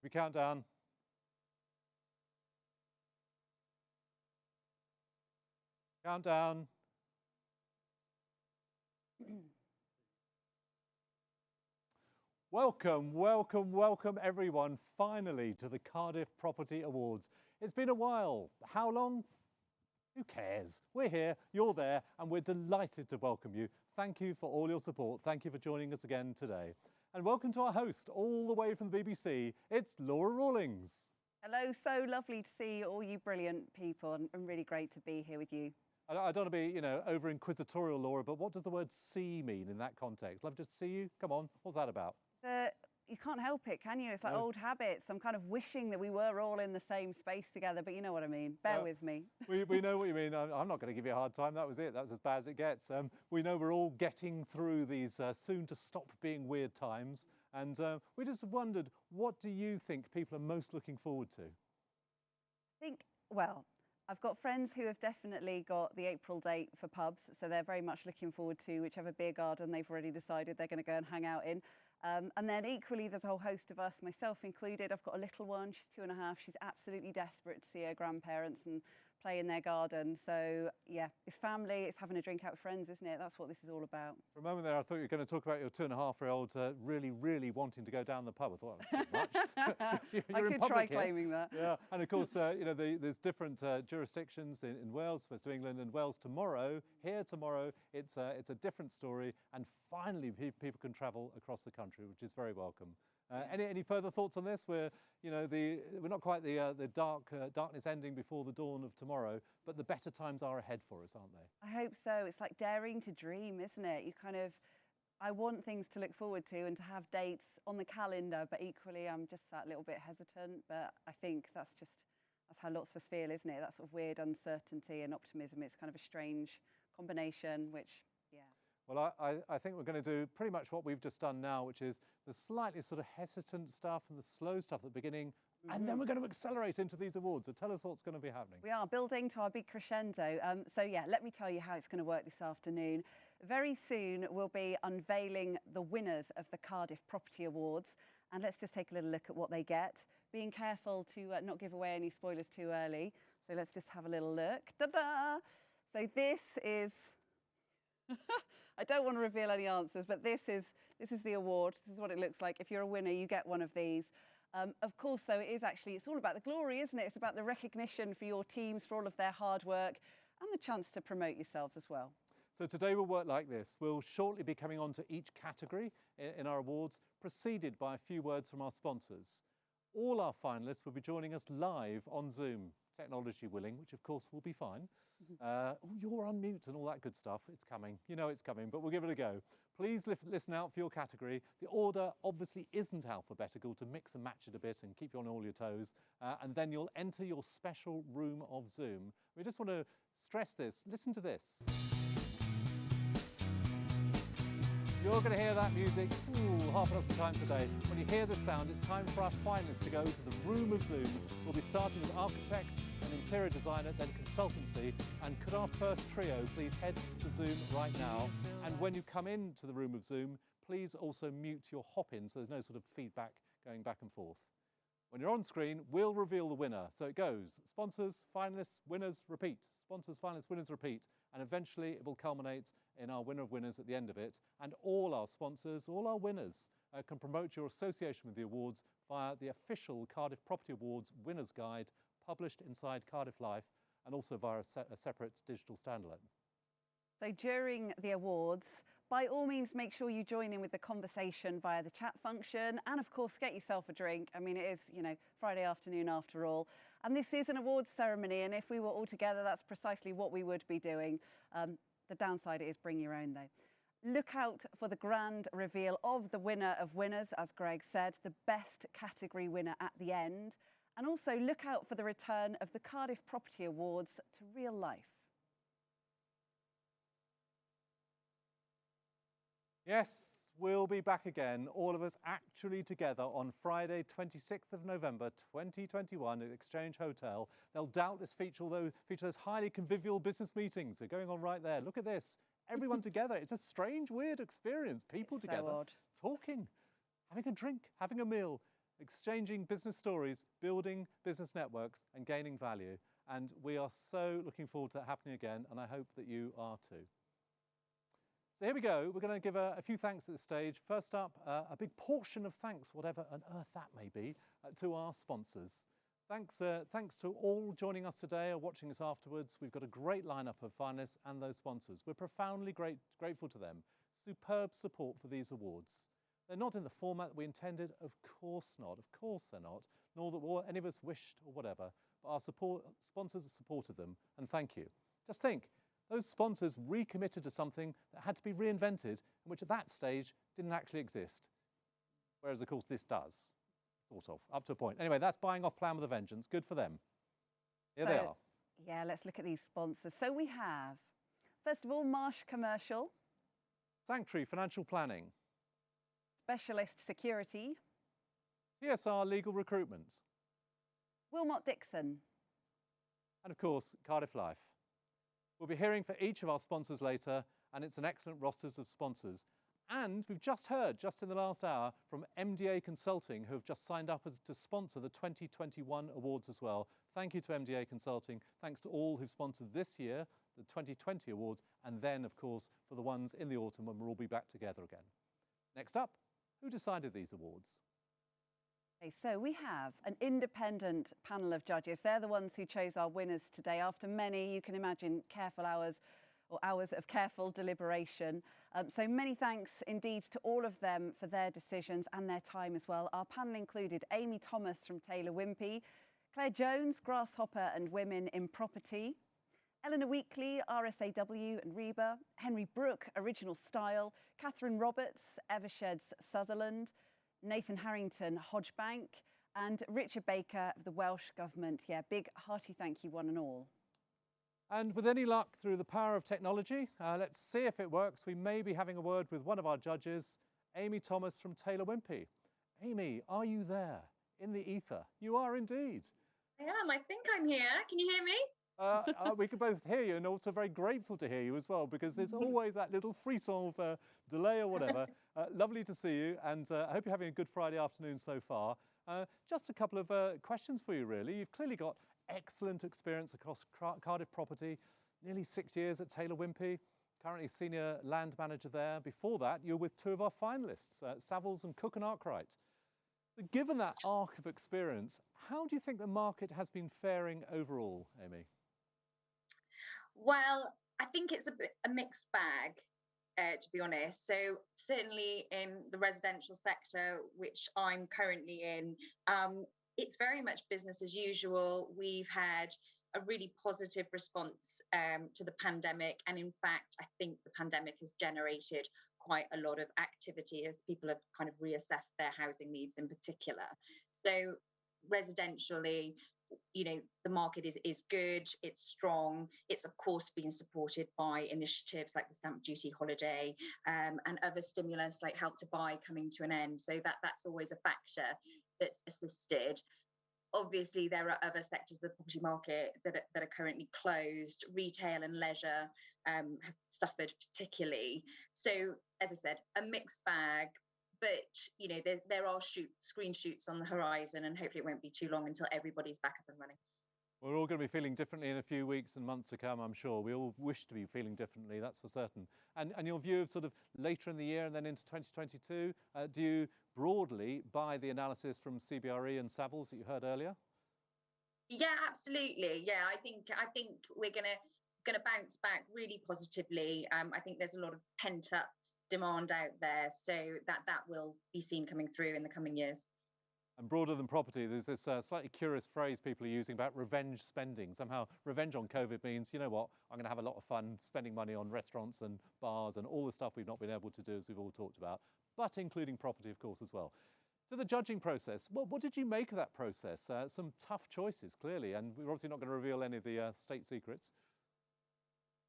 We count down. Count down. Welcome, welcome, welcome everyone finally to the Cardiff Property Awards. It's been a while. How long? Who cares? We're here, you're there, and we're delighted to welcome you. Thank you for all your support. Thank you for joining us again today. And welcome to our host, all the way from the BBC, it's Laura Rawlings. Hello, so lovely to see all you brilliant people and really great to be here with you. I don't want to be, over inquisitorial, Laura, but what does the word see mean in that context? Love to see you. Come on, what's that about? You can't help it, can you? It's like old habits. I'm kind of wishing that we were all in the same space together, but you know what I mean. Bear with me. We know what you mean. I'm not going to give you a hard time. That was it. That's as bad as it gets. We know we're all getting through these soon to stop being weird times. And we just wondered, what do you think people are most looking forward to? Well, I've got friends who have definitely got the April date for pubs, so they're very much looking forward to whichever beer garden they've already decided they're going to go and hang out in. And then equally, there's a whole host of us, myself included. I've got a little one, she's 2.5. She's absolutely desperate to see her grandparents and play in their garden. So yeah, it's family, it's having a drink out with friends, isn't it? That's what this is all about. For a moment there, I thought you were going to talk about your 2.5-year-old really, really wanting to go down the pub. I thought, that's too much. I could try claiming that. Yeah, and of course, there's different jurisdictions in Wales, West of England and Wales tomorrow. Here tomorrow, it's a different story. And finally, people can travel across the country, which is very welcome. Any further thoughts on this? We're not quite the darkness ending before the dawn of tomorrow, but the better times are ahead for us, aren't they? I hope so. It's like daring to dream, isn't it? I want things to look forward to and to have dates on the calendar, but equally I'm just that little bit hesitant. But I think that's how lots of us feel, isn't it? That sort of weird uncertainty and optimism. It's kind of a strange combination, which, yeah. Well, I think we're going to do pretty much what we've just done now, which is the slightly sort of hesitant stuff and the slow stuff at the beginning, and then we're going to accelerate into these awards. So tell us what's going to be happening. We are building to our big crescendo. So yeah, let me tell you how it's going to work this afternoon. Very soon we'll be unveiling the winners of the Cardiff Property Awards. And let's just take a little look at what they get. Being careful to not give away any spoilers too early. So let's just have a little look. Ta-da! So this is... I don't want to reveal any answers, but this is the award. This is what it looks like. If you're a winner, you get one of these. Of course, though, it's all about the glory, isn't it? It's about the recognition for your teams, for all of their hard work, and the chance to promote yourselves as well. So today we'll work like this. We'll shortly be coming on to each category in our awards, preceded by a few words from our sponsors. All our finalists will be joining us live on Zoom, technology willing, which of course will be fine. You're on mute and all that good stuff. It's coming. You know it's coming, but we'll give it a go. Please listen out for your category. The order obviously isn't alphabetical to mix and match it a bit and keep you on all your toes. And then you'll enter your special room of Zoom. We just want to stress this. Listen to this. You're going to hear that music half a dozen times today. When you hear the sound, it's time for our finalists to go to the room of Zoom. We'll be starting with Architect, an interior designer, then Consultancy. And could our first trio please head to Zoom right now? And when you come into the room of Zoom, please also mute your hop-in so there's no sort of feedback going back and forth. When you're on screen, we'll reveal the winner. So it goes sponsors, finalists, winners, repeat. Sponsors, finalists, winners, repeat. And eventually it will culminate in our winner of winners at the end of it. And all our sponsors, all our winners can promote your association with the awards via the official Cardiff Property Awards Winners Guide, published inside Cardiff Life, and also via a separate digital standalone. So during the awards, by all means, make sure you join in with the conversation via the chat function, and of course, get yourself a drink. I mean, it is, Friday afternoon after all. And this is an awards ceremony, and if we were all together, that's precisely what we would be doing. The downside is bring your own, though. Look out for the grand reveal of the winner of winners, as Greg said, the best category winner at the end. And also look out for the return of the Cardiff Property Awards to real life. Yes, we'll be back again, all of us actually together on Friday, 26th of November, 2021 at Exchange Hotel. They'll doubtless feature those highly convivial business meetings. They're going on right there. Look at this. Everyone together. It's a strange, weird experience. People together, so odd. Talking, having a drink, having a meal. exchanging business stories, building business networks and gaining value. And we are so looking forward to it happening again, and I hope that you are too. So here we go. We're going to give a few thanks at this stage. First up, a big portion of thanks, whatever on earth that may be, to our sponsors. Thanks to all joining us today or watching us afterwards. We've got a great lineup of finalists and those sponsors. We're profoundly grateful to them. Superb support for these awards. They're not in the format that we intended, of course not. Of course they're not, nor that any of us wished or whatever. But our sponsors have supported them, and thank you. Just think, those sponsors recommitted to something that had to be reinvented, and which at that stage didn't actually exist. Whereas, of course, this does, sort of, up to a point. Anyway, that's buying off plan with a vengeance. Good for them. Here they are. Yeah, let's look at these sponsors. So we have, first of all, Marsh Commercial. Sanctuary Financial Planning. Specialist Security. CSR Legal Recruitment. Wilmot Dixon. And of course, Cardiff Life. We'll be hearing for each of our sponsors later, and it's an excellent roster of sponsors. And we've just heard, just in the last hour, from MDA Consulting, who have just signed up to sponsor the 2021 awards as well. Thank you to MDA Consulting. Thanks to all who've sponsored this year, the 2020 awards, and then, of course, for the ones in the autumn when we'll all be back together again. Next up, who decided these awards? Okay, so we have an independent panel of judges. They're the ones who chose our winners today after many, you can imagine, careful hours or hours of careful deliberation. So many thanks indeed to all of them for their decisions and their time as well. Our panel included Amy Thomas from Taylor Wimpey, Claire Jones, Grasshopper and Women in Property, Eleanor Weekly, RSAW and Reba, Henry Brooke, Original Style, Catherine Roberts, Eversheds Sutherland, Nathan Harrington, Hodgebank, and Richard Baker of the Welsh Government. Yeah, big hearty thank you one and all. And with any luck through the power of technology, let's see if it works. We may be having a word with one of our judges, Amy Thomas from Taylor Wimpey. Amy, are you there in the ether? You are indeed. I am. I think I'm here. Can you hear me? We can both hear you, and also very grateful to hear you as well, because there's always that little frisson of delay or whatever. Lovely to see you, and I hope you're having a good Friday afternoon so far. Just a couple of questions for you, really. You've clearly got excellent experience across Cardiff Property, nearly 6 years at Taylor Wimpey, currently senior land manager there. Before that, you were with two of our finalists, Savills and Cooke and Arkwright. But given that arc of experience, how do you think the market has been faring overall, Amy? Well, I think it's a mixed bag, to be honest. So certainly in the residential sector, which I'm currently in, it's very much business as usual. We've had a really positive response to the pandemic. And in fact, I think the pandemic has generated quite a lot of activity as people have kind of reassessed their housing needs in particular. So residentially, you know, the market is good, it's strong. It's of course being supported by initiatives like the stamp duty holiday and other stimulus like Help to Buy coming to an end. So that's always a factor that's assisted. Obviously, there are other sectors of the property market that are currently closed. Retail and leisure have suffered particularly. So, as I said, a mixed bag. But, you know, there are screen shoots on the horizon, and hopefully it won't be too long until everybody's back up and running. We're all going to be feeling differently in a few weeks and months to come, I'm sure. We all wish to be feeling differently, that's for certain. And your view of sort of later in the year and then into 2022, do you broadly buy the analysis from CBRE and Savills that you heard earlier? Yeah, absolutely. Yeah, I think we're gonna bounce back really positively. I think there's a lot of pent up demand out there, so that will be seen coming through in the coming years. And broader than property, there's this slightly curious phrase people are using about revenge spending. Somehow revenge on COVID means, you know what, I'm going to have a lot of fun spending money on restaurants and bars and all the stuff we've not been able to do, as we've all talked about, but including property, of course, as well. To the judging process, what did you make of that process? Some tough choices, clearly, and we're obviously not going to reveal any of the state secrets.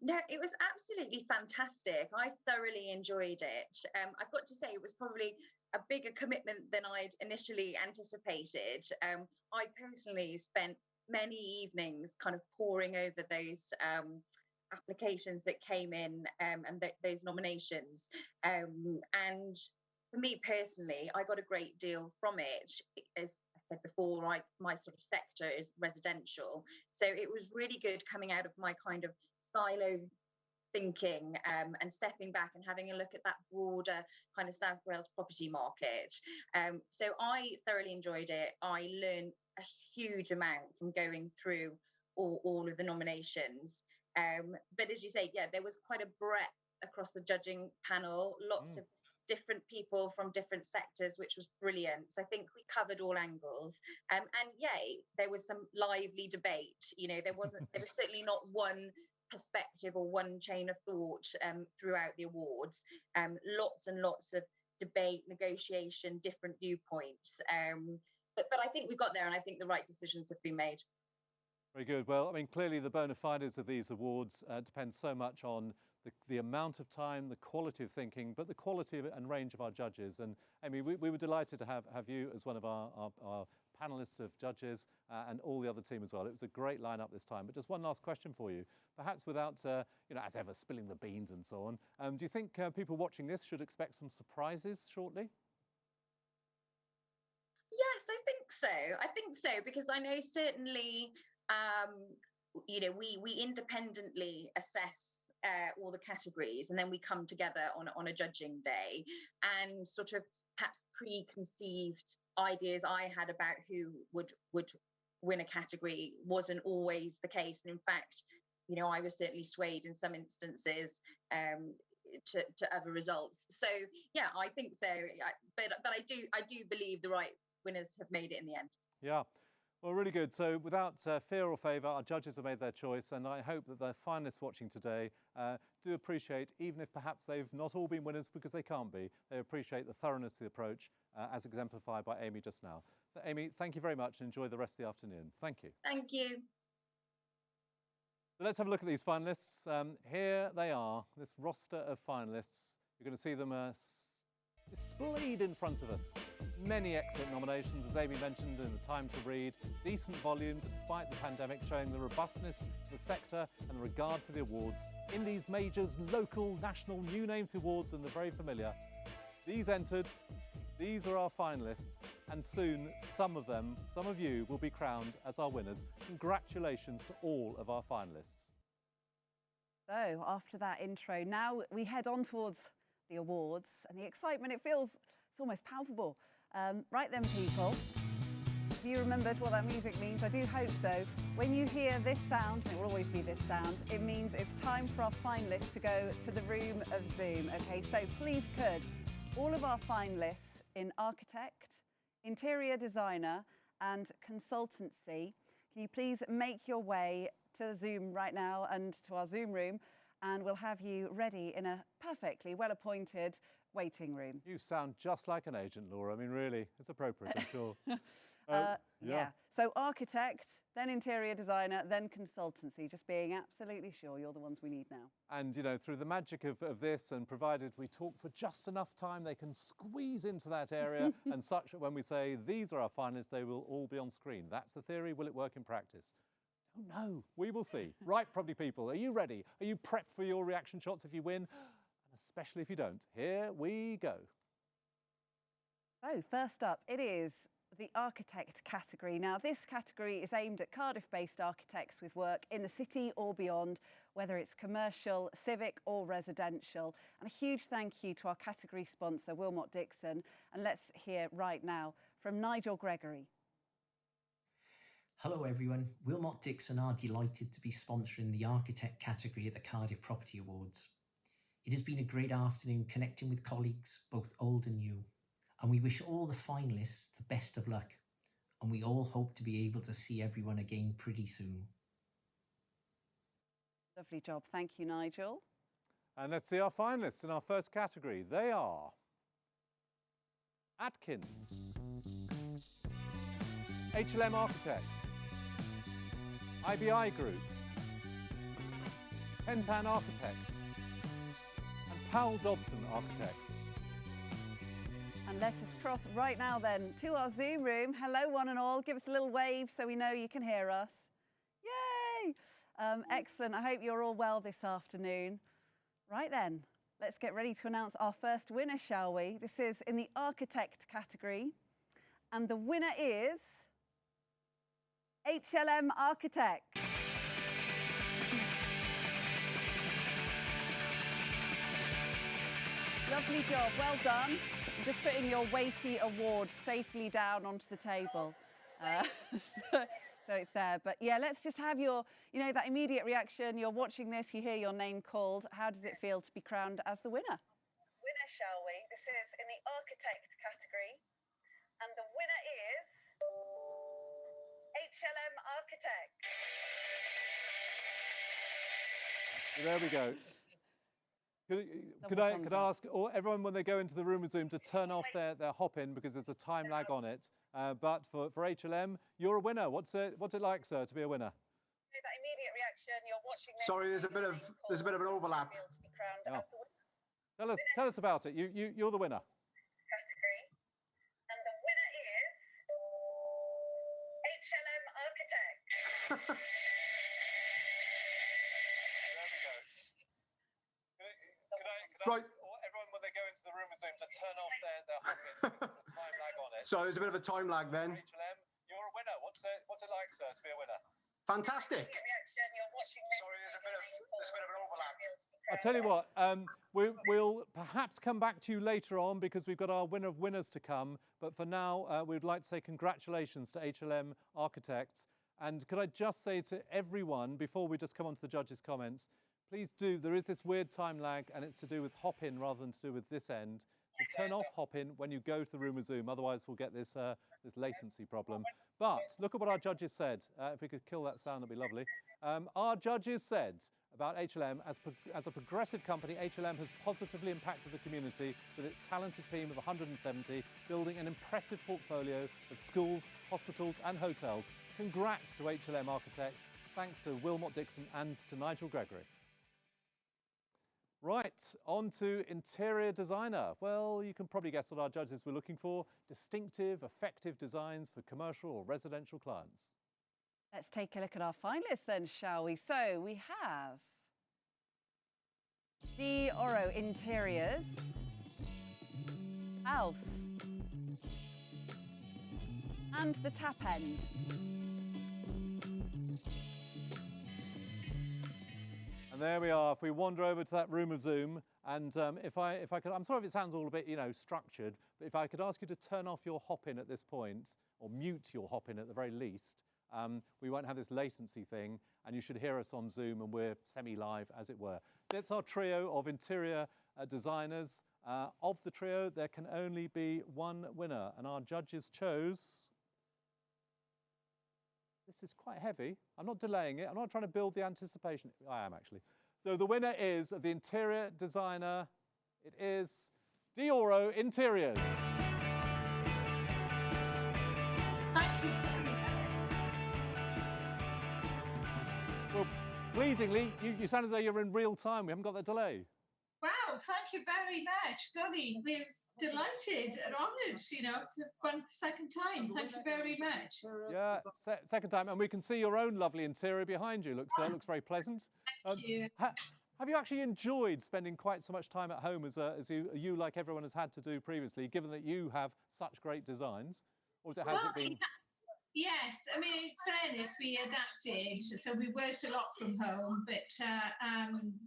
No, it was absolutely fantastic. I thoroughly enjoyed it. I've got to say, it was probably a bigger commitment than I'd initially anticipated. I personally spent many evenings kind of poring over those applications that came in and those nominations. And for me personally, I got a great deal from it. As I said before, my sort of sector is residential. So it was really good coming out of my kind of silo thinking and stepping back and having a look at that broader kind of South Wales property market. So I thoroughly enjoyed it. I learned a huge amount from going through all of the nominations. But as you say, yeah, there was quite a breadth across the judging panel, lots of different people from different sectors, which was brilliant. So I think we covered all angles. And yeah, there was some lively debate. You know, there was certainly not one perspective or one chain of thought throughout the awards. Lots and lots of debate, negotiation, different viewpoints. But I think we got there, and I think the right decisions have been made. Very good. Well, I mean, clearly the bona fides of these awards depend so much on the amount of time, the quality of thinking, but the quality and range of our judges. And Amy, we were delighted to have you as one of our panelists of judges and all the other team as well. It was a great lineup this time. But just one last question for you, perhaps without, as ever, spilling the beans and so on. Do you think people watching this should expect some surprises shortly? Yes, I think so, because I know certainly, we independently assess all the categories, and then we come together on a judging day, and sort of perhaps preconceived ideas I had about who would win a category wasn't always the case. And in fact, I was certainly swayed in some instances to other results. So yeah, I think so. But I do believe the right winners have made it in the end. Yeah. Well, really good. So without fear or favour, our judges have made their choice, and I hope that the finalists watching today do appreciate, even if perhaps they've not all been winners because they can't be, they appreciate the thoroughness of the approach as exemplified by Amy just now. So, Amy, thank you very much and enjoy the rest of the afternoon. Thank you. Thank you. So let's have a look at these finalists. Here they are, this roster of finalists. You're going to see them displayed in front of us. Many excellent nominations, as Amy mentioned, in the time to read. Decent volume despite the pandemic, showing the robustness of the sector and the regard for the awards. In these majors, local, national, new names awards, and the very familiar. These entered, these are our finalists, and soon some of you will be crowned as our winners. Congratulations to all of our finalists. So after that intro, now we head on towards the awards, and the excitement, it's almost palpable. Right then, people, if you remembered what that music means, I do hope so. When you hear this sound, and it will always be this sound, it means it's time for our finalists to go to the room of Zoom. Okay, so please could all of our finalists in architect, interior designer and consultancy, can you please make your way to Zoom right now and to our Zoom room, and we'll have you ready in a perfectly well-appointed waiting room. You sound just like an agent, Laura. I mean, really, it's appropriate, I'm sure. Yeah. So architect, then interior designer, then consultancy, just being absolutely sure you're the ones we need now. And, through the magic of this, and provided we talk for just enough time, they can squeeze into that area and such that when we say, these are our finalists, they will all be on screen. That's the theory. Will it work in practice? Don't know. We will see. Right, property people, are you ready? Are you prepped for your reaction shots if you win? Especially if you don't. Here we go. So first up, it is the architect category. Now, this category is aimed at Cardiff-based architects with work in the city or beyond, whether it's commercial, civic or residential. And a huge thank you to our category sponsor, Wilmot Dixon. And let's hear right now from Nigel Gregory. Hello everyone, Wilmot Dixon are delighted to be sponsoring the architect category at the Cardiff Property Awards. It has been a great afternoon connecting with colleagues, both old and new, and we wish all the finalists the best of luck, and we all hope to be able to see everyone again pretty soon. Lovely job, thank you, Nigel. And let's see our finalists in our first category. They are Atkins, HLM Architects, IBI Group, Pentan Architects, and Powell Dobson Architects. And let us cross right now then to our Zoom room. Hello one and all, give us a little wave so we know you can hear us. Yay! Excellent, I hope you're all well this afternoon. Right then, Let's get ready to announce our first winner, shall we? This is in the architect category. And the winner is HLM Architects. Lovely job, well done. I'm just putting your weighty award safely down onto the table. So it's there. But yeah, let's just have your, you know, that immediate reaction. You're watching this, you hear your name called. How does it feel to be crowned as the winner? Winner, shall we? This is in the architect category. And the winner is HLM Architects. There we go. Could I ask everyone when they go into the room of Zoom to turn off their hop-in because there's a time lag on it. But for HLM, you're a winner. What's it like, sir, to be a winner? That immediate reaction. You're watching this. Sorry, there's a bit of an overlap. Oh. Tell us about it. You're the winner. Category. And the winner is HLM Architects. Right. Everyone, when they go into the room of Zoom, to turn off their hop-in. There's a time lag on it. So there's a bit of a time lag then. HLM, you're a winner. What's it like, sir, to be a winner? Fantastic. Sorry, there's a bit of an overlap. I'll tell you what, we'll perhaps come back to you later on because we've got our winner of winners to come. But for now, we'd like to say congratulations to HLM Architects. And could I just say to everyone, before we just come on to the judges' comments, please do, there is this weird time lag and it's to do with hop-in rather than to do with this end. So turn off hop-in when you go to the room of Zoom, otherwise we'll get this latency problem. But look at what our judges said. If we could kill that sound, that'd be lovely. Our judges said about HLM, as a progressive company, HLM has positively impacted the community with its talented team of 170, building an impressive portfolio of schools, hospitals and hotels. Congrats to HLM Architects. Thanks to Wilmot Dixon and to Nigel Gregory. Right, on to interior designer. Well, you can probably guess what our judges were looking for. Distinctive, effective designs for commercial or residential clients. Let's take a look at our finalists then, shall we? So we have the Oro Interiors, House, and the Tap End. And there we are. If we wander over to that room of Zoom, and if I could, I'm sorry if it sounds all a bit, structured, but if I could ask you to turn off your hop-in at this point, or mute your hop-in at the very least, we won't have this latency thing, and you should hear us on Zoom, and we're semi-live, as it were. That's our trio of interior designers. Of the trio, there can only be one winner, and our judges chose... This is quite heavy. I'm not delaying it. I'm not trying to build the anticipation. I am, actually. So the winner is, of the interior designer, it is Dioro Interiors. Thank you. Well, pleasingly, you sound as though you're in real time. We haven't got that delay. Wow, thank you very much. Golly, we're delighted and honoured, for second time. Thank you very much. Yeah, second time. And we can see your own lovely interior behind you. Looks very pleasant. Thank you. Have you actually enjoyed spending quite so much time at home as you, like everyone, has had to do previously, given that you have such great designs? Or has it been... Yes, I mean, in fairness, we adapted. So we worked a lot from home, but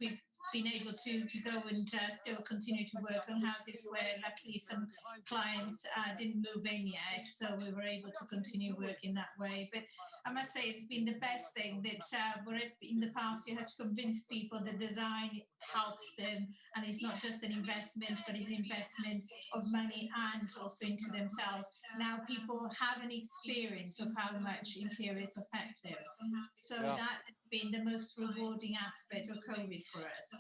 we've been able to go and still continue to work on houses where luckily some clients didn't move in yet. So we were able to continue working that way. But I must say it's been the best thing that whereas in the past you had to convince people that design helps them and it's not just an investment, but it's an investment of money and also into themselves. Now people have an experience of how much interiors affect them. So that has been the most rewarding aspect of COVID for us.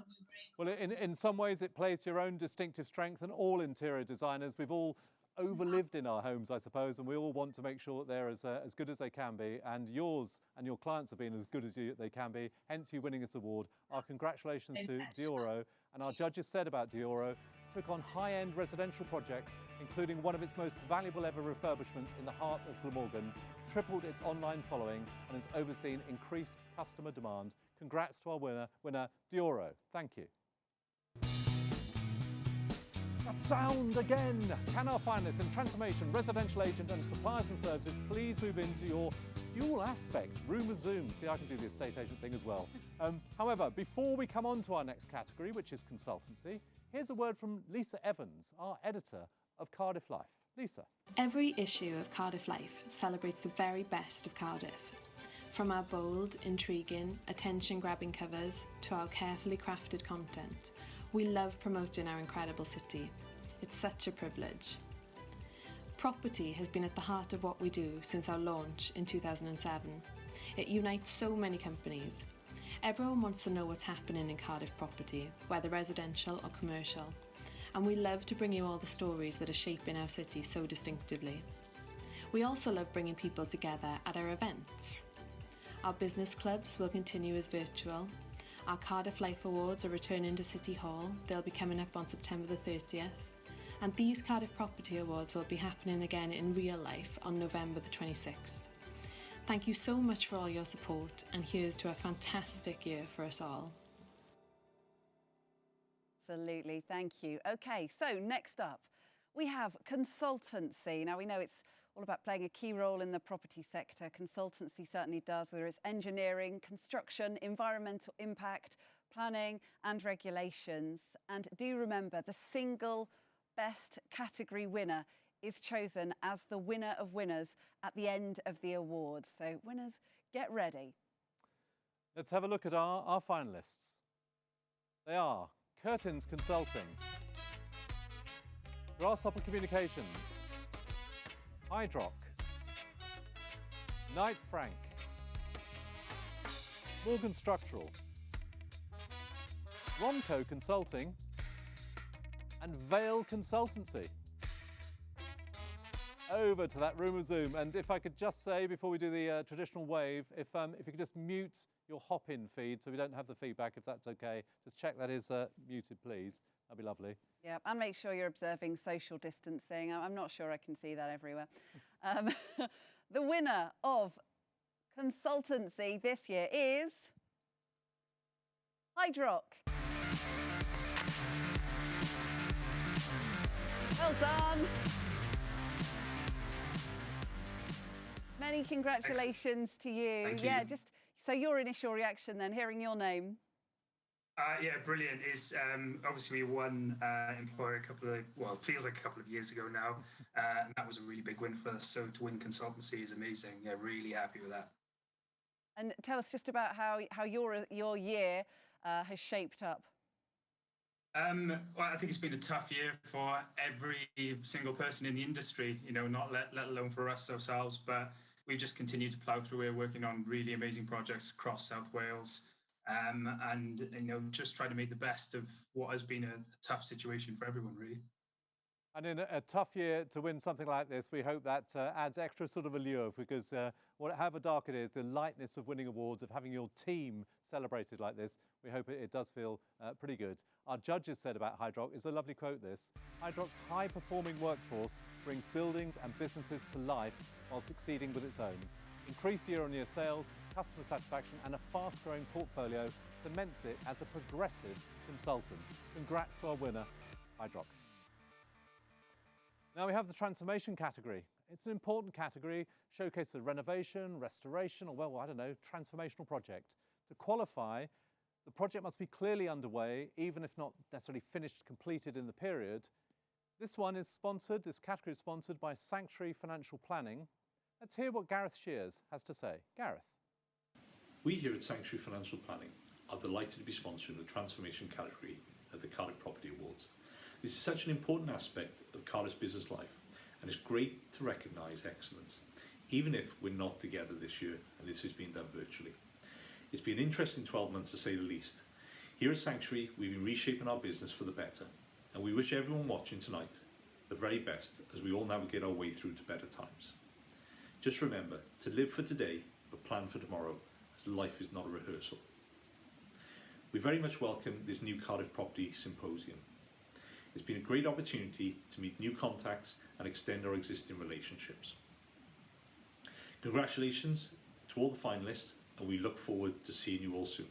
Well, in some ways it plays to your own distinctive strength, and all interior designers, we've all overlived in our homes, I suppose, and we all want to make sure that they're as good as they can be, and yours and your clients have been as good as they can be, hence you winning this award. Our congratulations to Dioro, and our judges said about Dioro, took on high-end residential projects, including one of its most valuable ever refurbishments in the heart of Glamorgan, tripled its online following, and has overseen increased customer demand. Congrats to our winner, Dioro. Thank you. That sound again! Can our finalists in transformation, residential agent and suppliers and services please move into your dual aspect, room of Zoom. See, I can do the estate agent thing as well. However, before we come on to our next category, which is consultancy, here's a word from Lisa Evans, our editor of Cardiff Life. Lisa. Every issue of Cardiff Life celebrates the very best of Cardiff. From our bold, intriguing, attention-grabbing covers to our carefully crafted content, we love promoting our incredible city. It's such a privilege. Property has been at the heart of what we do since our launch in 2007. It unites so many companies. Everyone wants to know what's happening in Cardiff property, whether residential or commercial. And we love to bring you all the stories that are shaping our city so distinctively. We also love bringing people together at our events. Our business clubs will continue as virtual. Our Cardiff Life Awards are returning to City Hall. They'll be coming up on September the 30th. And these Cardiff Property Awards will be happening again in real life on November the 26th. Thank you so much for all your support, and here's to a fantastic year for us all. Absolutely, thank you. Okay, so next up, we have consultancy. Now, we know it's all about playing a key role in the property sector. Consultancy certainly does, whether it's engineering, construction, environmental impact, planning and regulations. And do remember, the single best category winner is chosen as the winner of winners at the end of the awards. So winners, get ready. Let's have a look at our finalists. They are Curtains Consulting, Grasshopper Communications, Hydrock, Knight Frank, Morgan Structural, Romco Consulting, and Vale Consultancy. Over to that room of Zoom, and if I could just say before we do the traditional wave, if you could just mute your hop-in feed so we don't have the feedback, if that's okay. Just check that is muted, please. That'd be lovely. Yeah, and make sure you're observing social distancing. I'm not sure I can see that everywhere. The winner of consultancy this year is Hydrock. Well done. Many congratulations to you. Thank you. Yeah, just so your initial reaction then, hearing your name. Yeah, brilliant. Is obviously we won Employer it feels like a couple of years ago now, and that was a really big win for us. So to win consultancy is amazing. Yeah, really happy with that. And tell us just about how your year has shaped up. Well, I think it's been a tough year for every single person in the industry. You know, not let alone for us ourselves, but we've just continued to plough through. We're working on really amazing projects across South Wales. And you know, just try to make the best of what has been a tough situation for everyone, really. And in a tough year to win something like this, we hope that adds extra sort of allure, because however dark it is, the lightness of winning awards, of having your team celebrated like this, we hope it does feel pretty good. Our judges said about Hydrock, is a lovely quote this: Hydrock's high-performing workforce brings buildings and businesses to life while succeeding with its own. Increased year-on-year sales, customer satisfaction and a fast-growing portfolio cements it as a progressive consultant. Congrats to our winner, Hydrock. Now we have the transformation category. It's an important category, showcases a renovation, restoration, or well, I don't know, transformational project. To qualify, the project must be clearly underway, even if not necessarily finished, completed in the period. This category is sponsored by Sanctuary Financial Planning. Let's hear what Gareth Shears has to say. Gareth. We here at Sanctuary Financial Planning are delighted to be sponsoring the transformation category at the Cardiff Property Awards. This is such an important aspect of Cardiff's business life, and it's great to recognise excellence, even if we're not together this year and this has been done virtually. It's been an interesting 12 months to say the least. Here at Sanctuary, we've been reshaping our business for the better, and we wish everyone watching tonight the very best as we all navigate our way through to better times. Just remember to live for today, but plan for tomorrow, as life is not a rehearsal. We very much welcome this new Cardiff Property Symposium. It's been a great opportunity to meet new contacts and extend our existing relationships. Congratulations to all the finalists, and we look forward to seeing you all soon.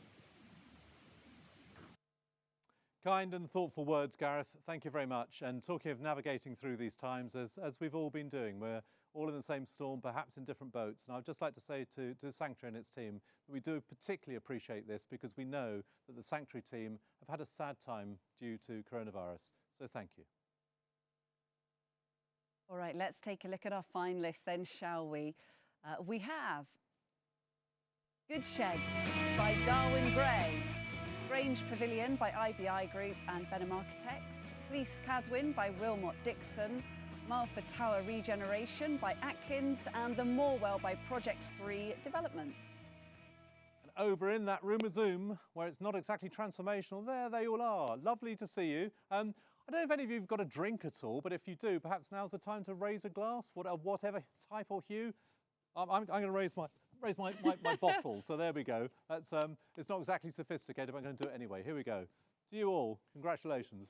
Kind and thoughtful words, Gareth. Thank you very much. And talking of navigating through these times, as we've all been doing, we're all in the same storm, perhaps in different boats. And I'd just like to say to Sanctuary and its team that we do particularly appreciate this, because we know that the Sanctuary team have had a sad time due to coronavirus. So thank you. All right, let's take a look at our finalists then, shall we? We have Good Sheds by Darwin Gray, Grange Pavilion by IBI Group and Benham Architects, Fleece Cadwyn by Wilmot Dixon, Marford Tower Regeneration by Atkins, and the Morwell by Project 3 Developments. And over in that room of Zoom, where it's not exactly transformational, there they all are. Lovely to see you. I don't know if any of you have got a drink at all, but if you do, perhaps now's the time to raise a glass, whatever type or hue. I'm going to raise my bottle, so there we go. That's it's not exactly sophisticated, but I'm going to do it anyway. Here we go. To you all, congratulations.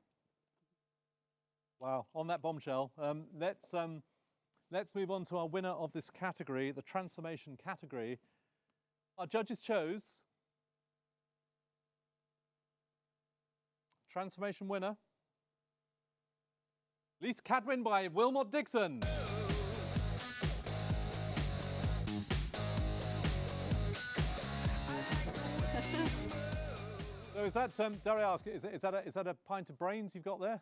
Wow, on that bombshell, let's move on to our winner of this category, the transformation category. Our judges chose transformation winner, Fleece Cadwyn by Wilmot Dixon. So is that, dare I ask, is that a pint of brains you've got there?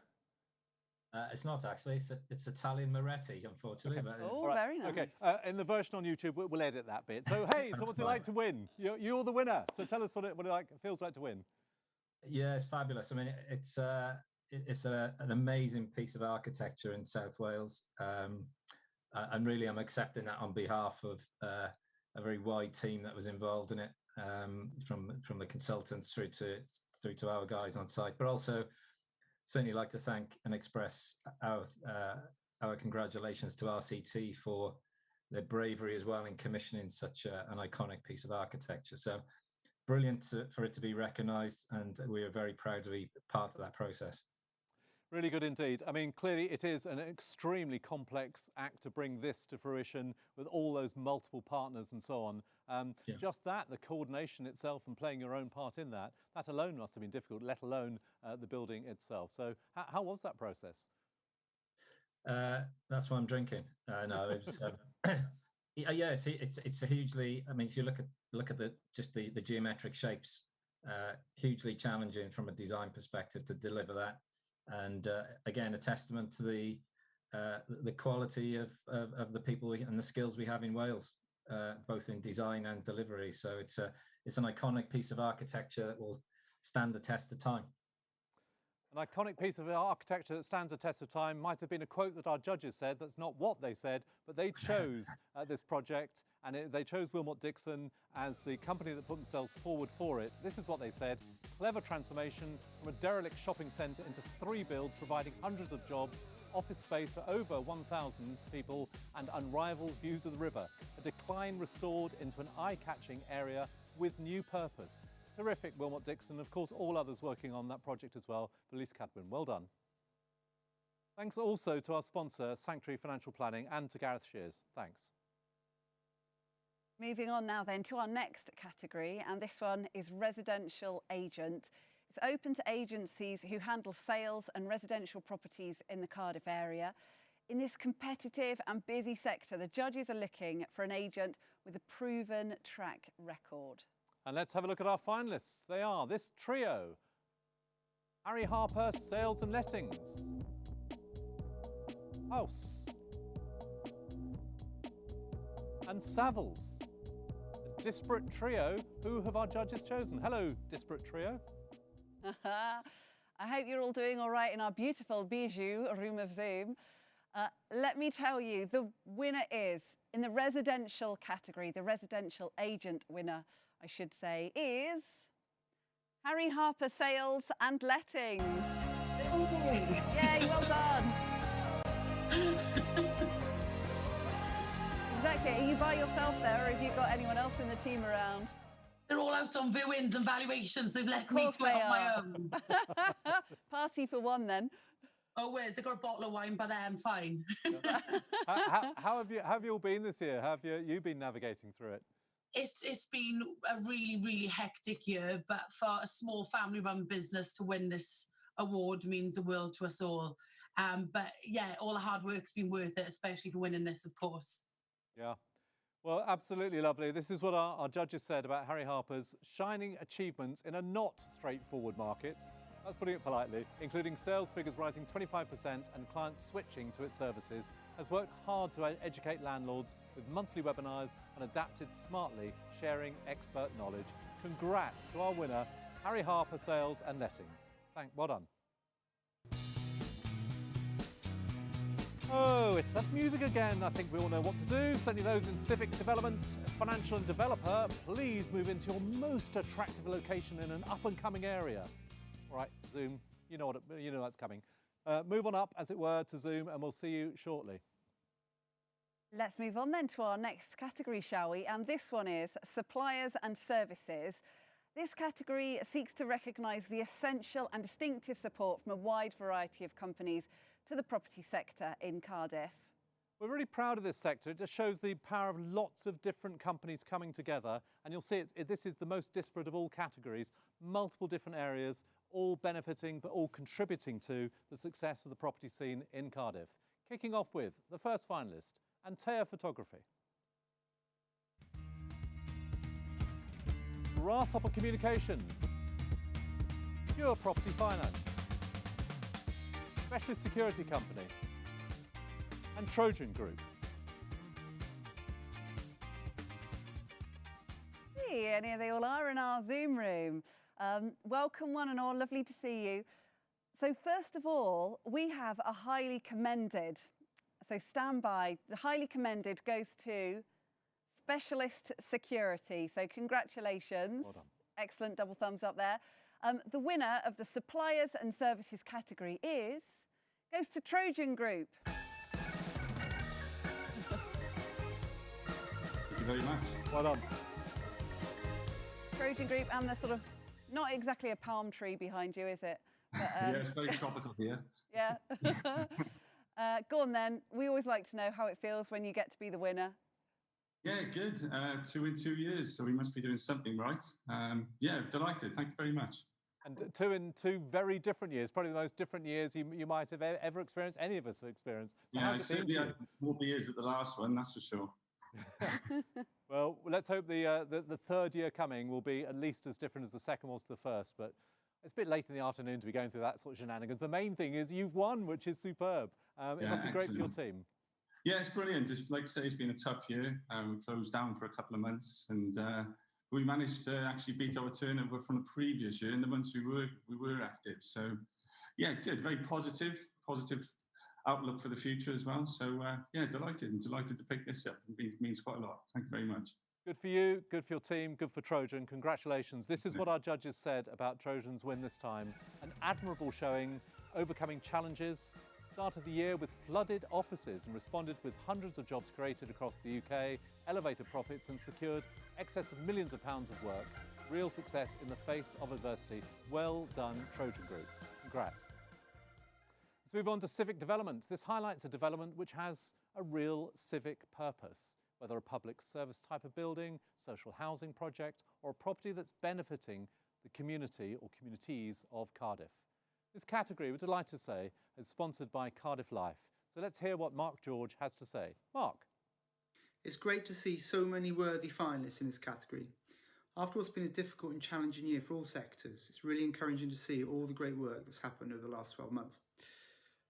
It's not actually. It's Italian Moretti, unfortunately. Okay. But, Oh, very nice. Okay, in the version on YouTube, we'll edit that bit. So, hey, so what's it like to win? You're the winner. So tell us what it feels like to win. Yeah, it's fabulous. I mean, it's an amazing piece of architecture in South Wales. And really, I'm accepting that on behalf of a very wide team that was involved in it, from the consultants through to our guys on site, but also certainly like to thank and express our congratulations to RCT for their bravery as well in commissioning such an iconic piece of architecture. So brilliant for it to be recognised, and we are very proud to be part of that process. Really good indeed. I mean, clearly it is an extremely complex act to bring this to fruition with all those multiple partners and so on. Yeah. Just that, the coordination itself and playing your own part in that alone must have been difficult, let alone the building itself. So how was that process? That's why I'm drinking. No, it was, yeah, it's a hugely, I mean, if you look at the geometric shapes, hugely challenging from a design perspective to deliver that. And again, a testament to the quality of the people and the skills we have in Wales, both in design and delivery. So it's an iconic piece of architecture that will stand the test of time. An iconic piece of architecture that stands the test of time might have been a quote that our judges said. That's not what they said, but they chose this project, and they chose Wilmot Dixon as the company that put themselves forward for it. This is what they said: clever transformation from a derelict shopping centre into 3 builds, providing hundreds of jobs, office space for over 1,000 people, and unrivaled views of the river. A decline restored into an eye-catching area with new purpose. Terrific, Wilmot Dixon. Of course, all others working on that project as well. Fleece Cadwyn, well done. Thanks also to our sponsor, Sanctuary Financial Planning, and to Gareth Shears. Thanks. Moving on now then to our next category, and this one is residential agent. It's open to agencies who handle sales and residential properties in the Cardiff area. In this competitive and busy sector, the judges are looking for an agent with a proven track record. And let's have a look at our finalists. They are this trio: Harry Harper, Sales and Lettings, House, and Savills. A disparate trio. Who have our judges chosen? Hello, disparate trio. I hope you're all doing all right in our beautiful bijou room of Zoom. Let me tell you, the winner is, in the residential category, the residential agent winner, I should say, is Harry Harper Sales and Lettings. Yay, well done. Exactly. Are you by yourself there, or have you got anyone else in the team around? They're all out on viewings and valuations. They've left me to it on my own. Party for one, then. Oh, where's they got a bottle of wine, but I'm fine. How have you all been this year? How have you been navigating through it? It's been a really, really hectic year, but for a small family-run business to win this award means the world to us all. But yeah, all the hard work's been worth it, especially for winning this, of course. Yeah. Well, absolutely lovely. This is what our judges said about Harry Harper's shining achievements in a not straightforward market. That's putting it politely, including sales figures rising 25% and clients switching to its services, has worked hard to educate landlords with monthly webinars and adapted smartly, sharing expert knowledge. Congrats to our winner, Harry Harper Sales and Lettings. Well done. Oh, it's that music again. I think we all know what to do. Certainly those in civic development, financial and developer, please move into your most attractive location in an up-and-coming area. All right, Zoom, you know that's coming. Move on up, as it were, to Zoom, and we'll see you shortly. Let's move on then to our next category, shall we? And this one is suppliers and services. This category seeks to recognise the essential and distinctive support from a wide variety of companies to the property sector in Cardiff. We're really proud of this sector. It just shows the power of lots of different companies coming together. And you'll see this is the most disparate of all categories, multiple different areas, all benefiting but all contributing to the success of the property scene in Cardiff. Kicking off with the first finalist, Antea Photography. Grasshopper Communications. Pure Property Finance. Specialist Security Company. And Trojan Group. Hey, and here they all are in our Zoom room. Welcome one and all, lovely to see you. So first of all, we have a highly commended, so stand by, the highly commended goes to Specialist Security. So congratulations. Well done. Excellent, double thumbs up there. The winner of the Suppliers and Services category goes to Trojan Group. Thank you very much. Well done. Trojan Group, and the sort of, not exactly a palm tree behind you, is it? But, yeah, it's very tropical here. Yeah. Go on then. We always like to know how it feels when you get to be the winner. Yeah, good. 2 in 2 years, so we must be doing something right. Yeah, delighted. Thank you very much. And 2 in 2 very different years, probably the most different years you might have ever experienced, any of us have experienced. So yeah, I certainly had more beers at the last one, that's for sure. Well, let's hope the third year coming will be at least as different as the second was to the first, but it's a bit late in the afternoon to be going through that sort of shenanigans. The main thing is you've won, which is superb. It must be great for your team. Yeah, it's brilliant. Just like I say, it's been a tough year. We closed down for a couple of months, and we managed to actually beat our turnover from the previous year in the months we were active. So, yeah, good. Very positive outlook for the future as well. So, yeah, delighted to pick this up. It means quite a lot. Thank you very much. Good for you, good for your team, good for Trojan. Congratulations. This is what our judges said about Trojan's win this time. An admirable showing, overcoming challenges. Started the year with flooded offices and responded with hundreds of jobs created across the UK, elevated profits and secured excess of millions of pounds of work. Real success in the face of adversity. Well done, Trojan Group. Congrats. Let's move on to civic development. This highlights a development which has a real civic purpose, whether a public service type of building, social housing project, or a property that's benefiting the community or communities of Cardiff. This category, we're delighted to say, is sponsored by Cardiff Life. So let's hear what Mark George has to say. Mark. It's great to see so many worthy finalists in this category. After what's been a difficult and challenging year for all sectors, it's really encouraging to see all the great work that's happened over the last 12 months.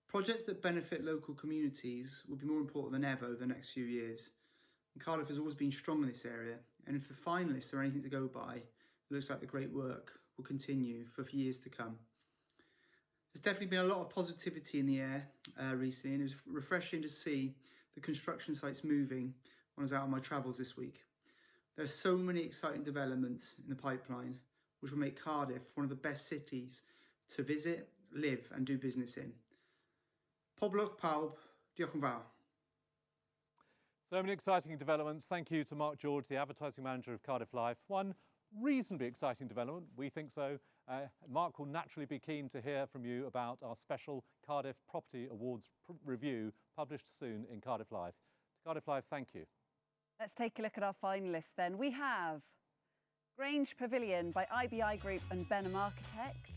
Projects that benefit local communities will be more important than ever over the next few years. And Cardiff has always been strong in this area, and if the finalists are anything to go by, it looks like the great work will continue for years to come. There's definitely been a lot of positivity in the air recently, and it was refreshing to see the construction sites moving when I was out on my travels this week. There are so many exciting developments in the pipeline, which will make Cardiff one of the best cities to visit, live and do business in. Poblwch pawb, diolch yn fawr. So many exciting developments. Thank you to Mark George, the advertising manager of Cardiff Life. One reasonably exciting development, we think so. Mark will naturally be keen to hear from you about our special Cardiff Property Awards review published soon in Cardiff Life. Cardiff Life, thank you. Let's take a look at our finalists then. We have Grange Pavilion by IBI Group and Benham Architects,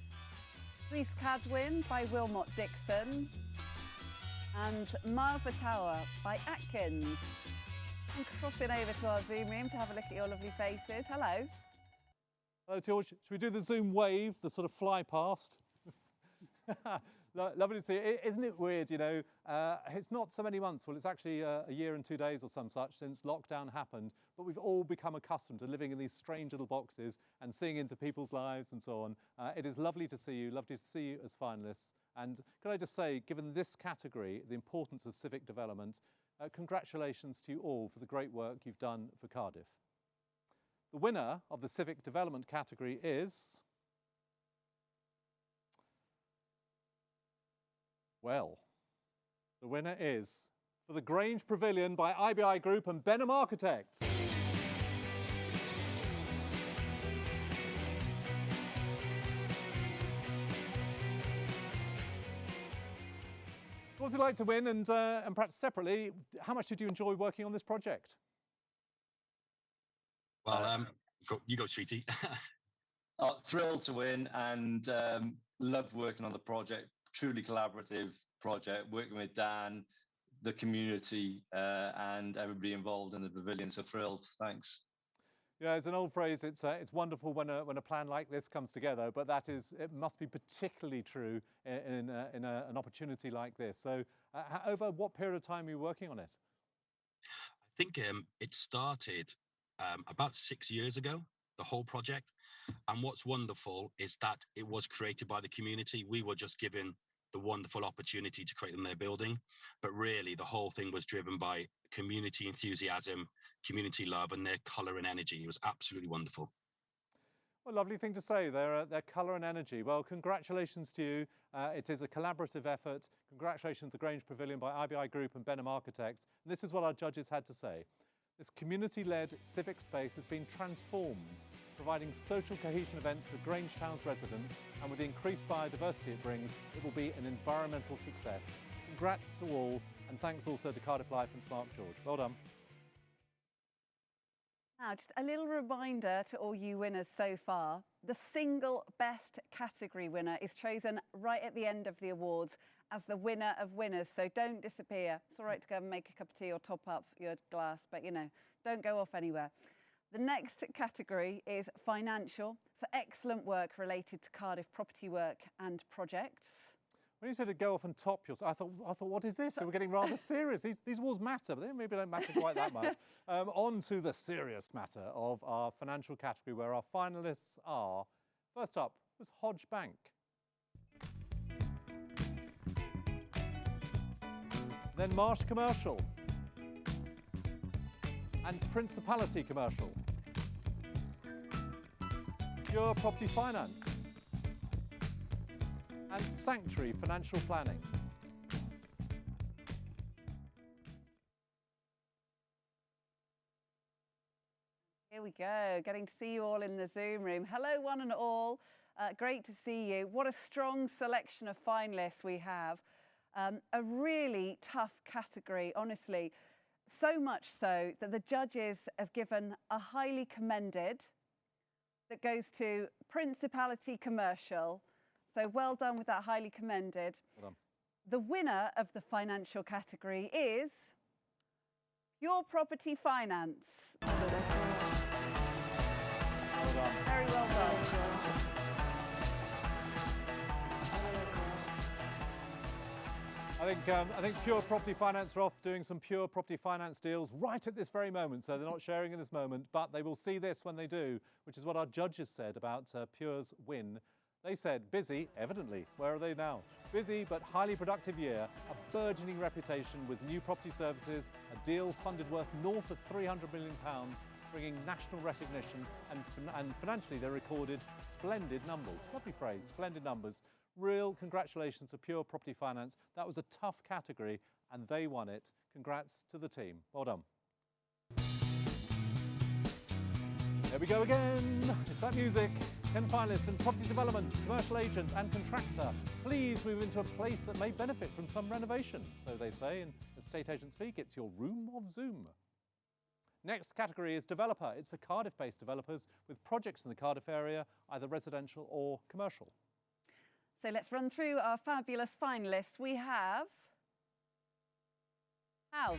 Fleece Cadwin by Wilmot Dixon. And Marva Tower by Atkins. I'm crossing over to our Zoom room to have a look at your lovely faces. Hello. Hello, George. Should we do the Zoom wave, the sort of fly past? Lovely to see you. Isn't it weird, you know, it's not so many months, well, it's actually a year and 2 days or some such since lockdown happened, but we've all become accustomed to living in these strange little boxes and seeing into people's lives and so on. It is lovely to see you, lovely to see you as finalists. And can I just say, given this category, the importance of civic development, congratulations to you all for the great work you've done for Cardiff. The winner of the civic development category is... Well, the winner is for the Grange Pavilion by IBI Group and Benham Architects. What was it like to win, and perhaps separately, how much did you enjoy working on this project? Well, you go, Streety. Thrilled to win and loved working on the project. Truly collaborative project, working with Dan, the community, and everybody involved in the pavilion. So thrilled. Thanks. Yeah, it's an old phrase. It's wonderful when a plan like this comes together, but it must be particularly true in an opportunity like this. So, over what period of time are you working on it? I think it started about 6 years ago, the whole project. And what's wonderful is that it was created by the community. We were just given the wonderful opportunity to create them their building. But really, the whole thing was driven by community enthusiasm, community love, and their colour and energy. It was absolutely wonderful. Well, lovely thing to say, their colour and energy. Well, congratulations to you. It is a collaborative effort. Congratulations to Grange Pavilion by IBI Group and Benham Architects. And this is what our judges had to say. This community-led civic space has been transformed, providing social cohesion events for Grange Town's residents, and with the increased biodiversity it brings, it will be an environmental success. Congrats to all, and thanks also to Cardiff Life and to Mark George. Well done. Now, just a little reminder to all you winners so far. The single best category winner is chosen right at the end of the awards as the winner of winners, so don't disappear. It's all right to go and make a cup of tea or top up your glass, but you know, don't go off anywhere. The next category is financial for excellent work related to Cardiff property work and projects. When you said to go off and top yourself, I thought, what is this? So we're getting rather serious. These awards matter, but they maybe don't matter quite that much. On to the serious matter of our financial category, where our finalists are, first up was Hodge Bank. Then Marsh Commercial. And Principality Commercial. Pure Property Finance. And Sanctuary Financial Planning. Here we go, getting to see you all in the Zoom room. Hello, one and all. Great to see you. What a strong selection of finalists we have. A really tough category, honestly. So much so that the judges have given a highly commended that goes to Principality Commercial. So well done with that highly commended. Well done. The winner of the financial category is Pure Property Finance. Well done. Very well done. I think Pure Property Finance are off doing some Pure Property Finance deals right at this very moment, so they're not sharing in this moment, but they will see this when they do, which is what our judges said about Pure's win. They said, busy, evidently. Where are they now? Busy but highly productive year, a burgeoning reputation with new property services, a deal funded worth north of £300 million, bringing national recognition, and financially they recorded splendid numbers. Lovely phrase, splendid numbers. Real congratulations to Pure Property Finance. That was a tough category and they won it. Congrats to the team. Well done. There we go again. It's that music. 10 finalists in property development, commercial agent and contractor. Please move into a place that may benefit from some renovation. So they say in estate agent speak, it's your room of Zoom. Next category is developer. It's for Cardiff-based developers with projects in the Cardiff area, either residential or commercial. So let's run through our fabulous finalists. We have House,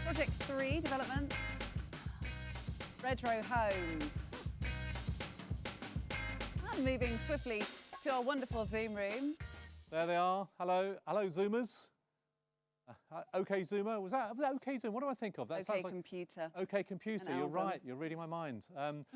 Project 3 Developments, Redrow Homes. And moving swiftly to our wonderful Zoom room. There they are. Hello, hello, Zoomers. OK Zoomer, was that OK Zoom? What do I think of? That OK sounds like Computer. OK Computer, you're right. You're reading my mind.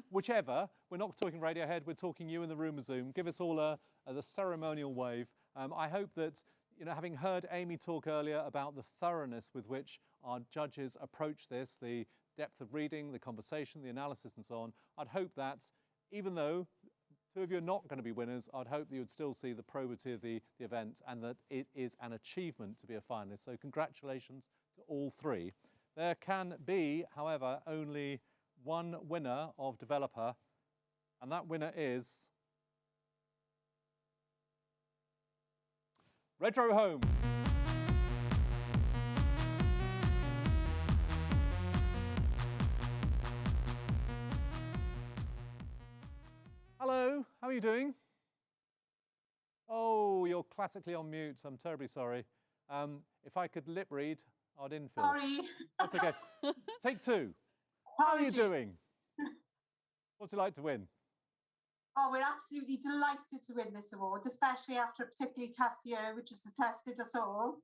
Whichever, we're not talking Radiohead, we're talking you in the room of Zoom. Give us all the ceremonial wave. I hope that, you know, having heard Amy talk earlier about the thoroughness with which our judges approach this, the depth of reading, the conversation, the analysis and so on, I'd hope that even though two of you are not going to be winners, I'd hope that you would still see the probity of the event and that it is an achievement to be a finalist. So congratulations to all three. There can be, however, only one winner of developer, and that winner is Redrow Home. Hello, how are you doing? Oh, you're classically on mute. I'm terribly sorry. If I could lip read, I'd infill. Sorry. That's okay. Take two. How are you doing? What's it like to win? Oh, we're absolutely delighted to win this award, especially after a particularly tough year, which has tested us all.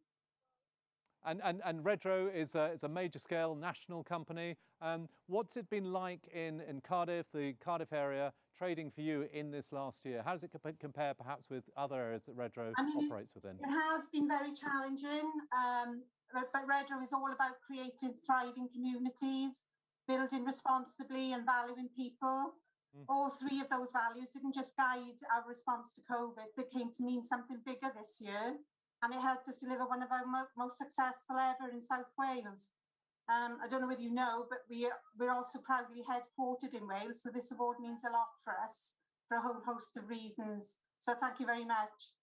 And Redrow is a major scale national company. What's it been like in Cardiff, the Cardiff area, trading for you in this last year? How does it compare perhaps with other areas that Redrow operates within? It has been very challenging, but Redrow is all about creative, thriving communities, building responsibly and valuing people. All three of those values didn't just guide our response to COVID, but came to mean something bigger this year. And it helped us deliver one of our most successful ever in South Wales. I don't know whether you know, but we're also proudly headquartered in Wales, so this award means a lot for us for a whole host of reasons. So thank you very much.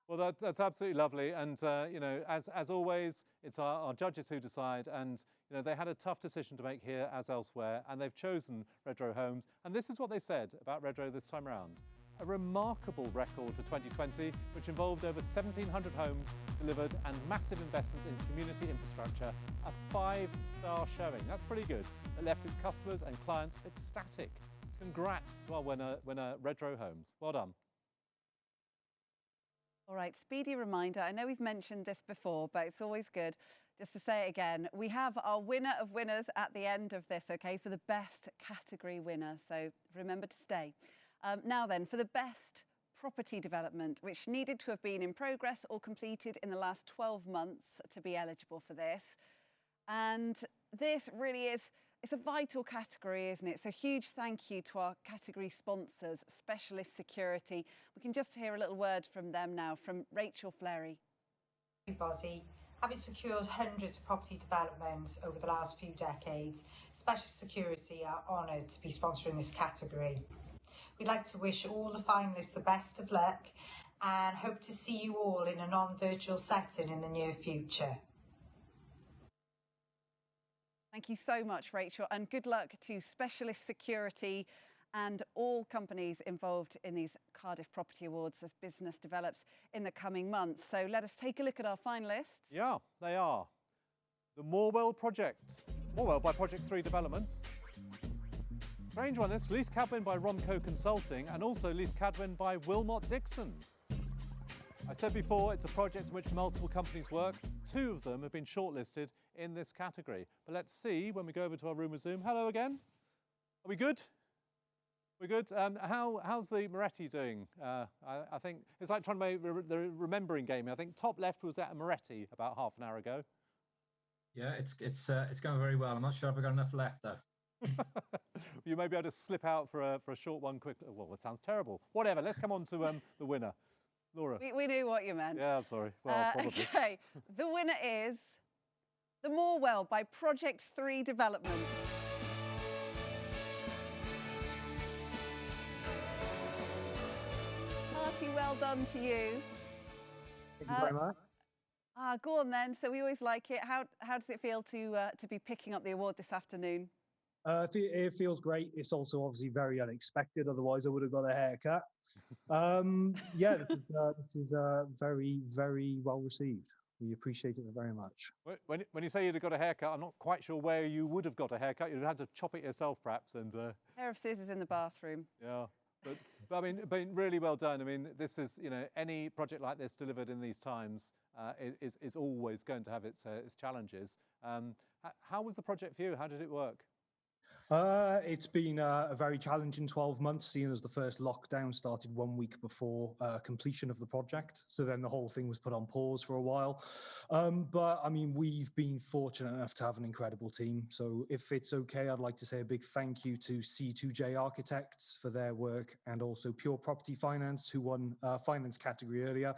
Well, that's absolutely lovely, and you know, as always, it's our judges who decide, and you know, they had a tough decision to make here as elsewhere, and they've chosen Redrow Homes, and this is what they said about Redrow this time around. A remarkable record for 2020, which involved over 1,700 homes delivered and massive investment in community infrastructure. A 5-star showing. That's pretty good. It left its customers and clients ecstatic. Congrats to our winner Redrow Homes. Well done. All right, speedy reminder. I know we've mentioned this before, but it's always good just to say it again. We have our winner of winners at the end of this, okay, for the best category winner. So remember to stay. Now then, for the best property development, which needed to have been in progress or completed in the last 12 months to be eligible for this. And this really is, it's a vital category, isn't it? So huge thank you to our category sponsors, Specialist Security. We can just hear a little word from them now, from Rachel Flery. Everybody, having secured hundreds of property developments over the last few decades, Specialist Security are honoured to be sponsoring this category. We'd like to wish all the finalists the best of luck and hope to see you all in a non-virtual setting in the near future. Thank you so much, Rachel, and good luck to Specialist Security and all companies involved in these Cardiff Property Awards as business develops in the coming months. So let us take a look at our finalists. Yeah, they are. The Morwell Project. Morwell by Project 3 Developments. Grange won this, Lease Cadwin by Romco Consulting, and also Lease Cadwin by Wilmot Dixon. I said before, it's a project in which multiple companies work. 2 of them have been shortlisted in this category. But let's see when we go over to our room of Zoom. Hello again. Are we good? We're good. How's the Moretti doing? I think it's like trying to make the remembering game. I think top left was at Moretti about half an hour ago. Yeah, it's going very well. I'm not sure if I've got enough left though. You may be able to slip out for a short one quick. Well, that sounds terrible. Whatever. Let's come on to the winner, Laura. We knew what you meant. Yeah, I'm sorry. Well, probably. Okay, the winner is the Morwell by Project 3 Development. Marty, well done to you. Thank you very much. Go on then. So we always like it. How does it feel to be picking up the award this afternoon? It feels great. It's also obviously very unexpected. Otherwise, I would have got a haircut. Yeah, this is very, very well received. We appreciate it very much. When you say you'd have got a haircut, I'm not quite sure where you would have got a haircut. You'd have had to chop it yourself, perhaps. And pair of scissors in the bathroom. Yeah, but I mean, really well done. I mean, this is, you know, any project like this delivered in these times is always going to have its challenges. How was the project for you? How did it work? It's been a very challenging 12 months, seeing as the first lockdown started 1 week before completion of the project. So then the whole thing was put on pause for a while. But I mean, we've been fortunate enough to have an incredible team. So if it's okay, I'd like to say a big thank you to C2J Architects for their work, and also Pure Property Finance, who won finance category earlier,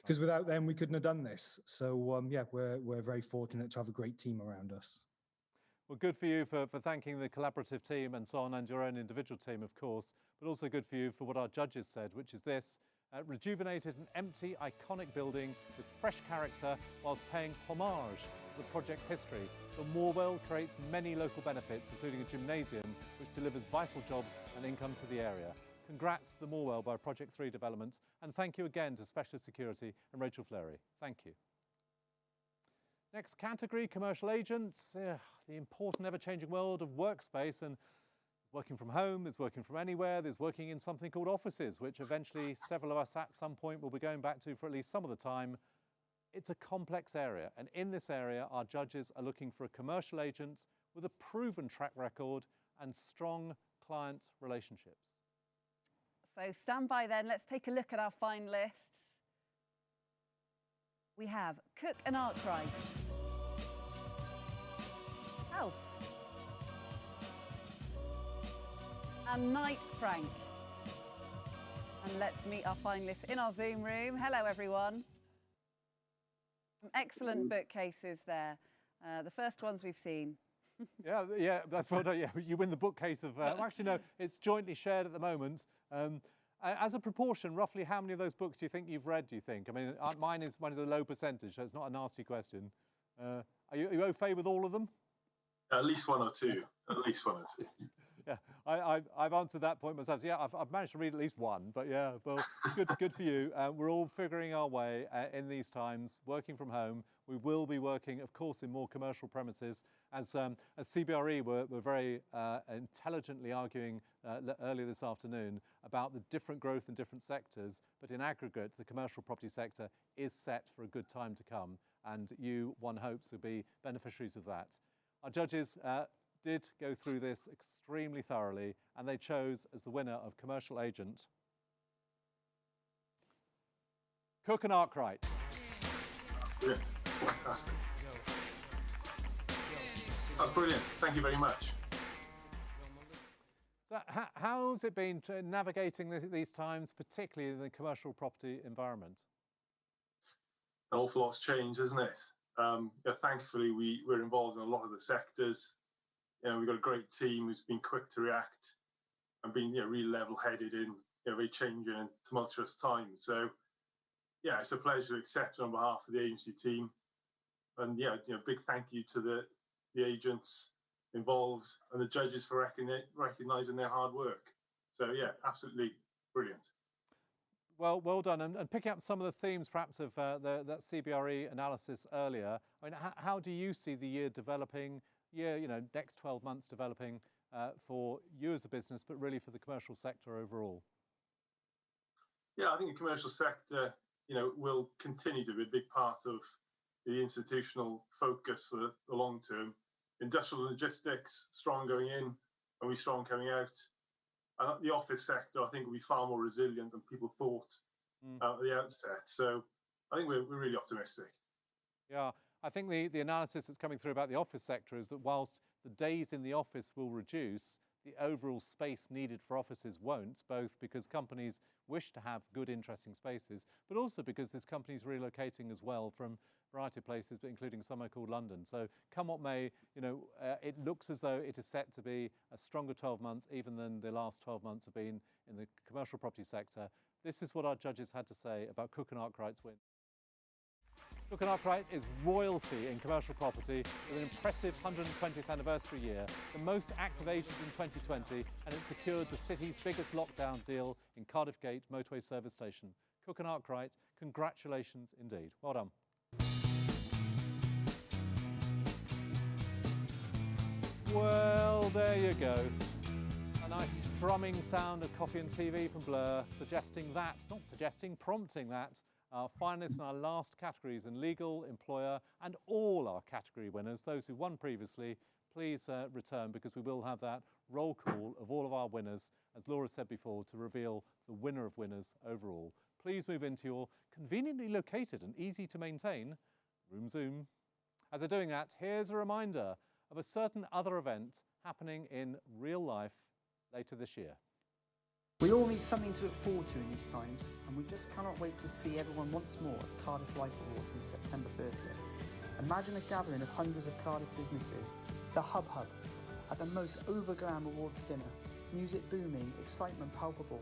because without them, we couldn't have done this. So yeah, we're very fortunate to have a great team around us. Well, good for you for thanking the collaborative team and so on, and your own individual team, of course, but also good for you for what our judges said, which is this: rejuvenated and empty, iconic building with fresh character whilst paying homage to the project's history. The Morwell creates many local benefits, including a gymnasium, which delivers vital jobs and income to the area. Congrats to the Morwell by Project 3 Developments, and thank you again to Specialist Security and Rachel Fleury. Thank you. Next category, commercial agents. The important ever-changing world of workspace, and working from home, there's working from anywhere, there's working in something called offices, which eventually several of us at some point will be going back to for at least some of the time. It's a complex area, and in this area, our judges are looking for a commercial agent with a proven track record and strong client relationships. So stand by then, let's take a look at our finalists. We have Cooke and Arkwright, House, and Knight Frank. And let's meet our finalists in our Zoom room. Hello, everyone. Some excellent bookcases there. The first ones we've seen. Yeah, that's well done. Yeah, you win the bookcase of. Well, actually, no, it's jointly shared at the moment. As a proportion, roughly how many of those books do you think you've read, do you think? I mean, mine is a low percentage, so it's not a nasty question. Are you au fait with all of them? At least one or two. At least one or two. Yeah, I've answered that point myself. So yeah, I've managed to read at least one, but yeah, well, good for you. We're all figuring our way in these times, working from home. We will be working, of course, in more commercial premises. As CBRE were very intelligently arguing earlier this afternoon about the different growth in different sectors, but in aggregate, the commercial property sector is set for a good time to come, and you, one hopes, will be beneficiaries of that. Our judges did go through this extremely thoroughly, and they chose as the winner of commercial agent Cooke and Arkwright. Yeah, fantastic. That's brilliant. Thank you very much. So how's it been navigating these times, particularly in the commercial property environment? An awful lot's changed, isn't it? Yeah, thankfully, we're involved in a lot of the sectors. You know, we've got a great team who's been quick to react and been, you know, really level-headed in, you know, very changing and tumultuous times. So, yeah, it's a pleasure to accept on behalf of the agency team. And yeah, you know, big thank you to the agents involved and the judges for recognising their hard work. So yeah, absolutely brilliant. Well done. And picking up some of the themes perhaps of that CBRE analysis earlier, I mean, how do you see the year developing, next 12 months developing for you as a business, but really for the commercial sector overall? Yeah, I think the commercial sector, you know, will continue to be a big part of the institutional focus for the long term. Industrial logistics, strong going in, and we strong coming out. The office sector, I think, will be far more resilient than people thought at the outset. So I think we're really optimistic. Yeah, I think the analysis that's coming through about the office sector is that whilst the days in the office will reduce, the overall space needed for offices won't, both because companies wish to have good, interesting spaces, but also because this company is relocating as well from a variety of places, but including somewhere called London. So come what may, you know, it looks as though it is set to be a stronger 12 months even than the last 12 months have been in the commercial property sector. This is what our judges had to say about Cooke and Arkwright's win. Cooke and Arkwright is royalty in commercial property with an impressive 120th anniversary year, the most active agent in 2020, and it secured the city's biggest lockdown deal in Cardiff Gate motorway service station. Cooke and Arkwright, congratulations indeed. Well done. Well, there you go. A nice strumming sound of coffee and TV from Blur, prompting that. Our finalists in our last categories in legal, employer, and all our category winners, those who won previously, please return, because we will have that roll call of all of our winners, as Laura said before, to reveal the winner of winners overall. Please move into your conveniently located and easy to maintain room Zoom. As they're doing that, here's a reminder of a certain other event happening in real life later this year. We all need something to look forward to in these times, and we just cannot wait to see everyone once more at Cardiff Life Awards on September 30th. Imagine a gathering of hundreds of Cardiff businesses, the Hub, at the most over-glam awards dinner, music booming, excitement palpable.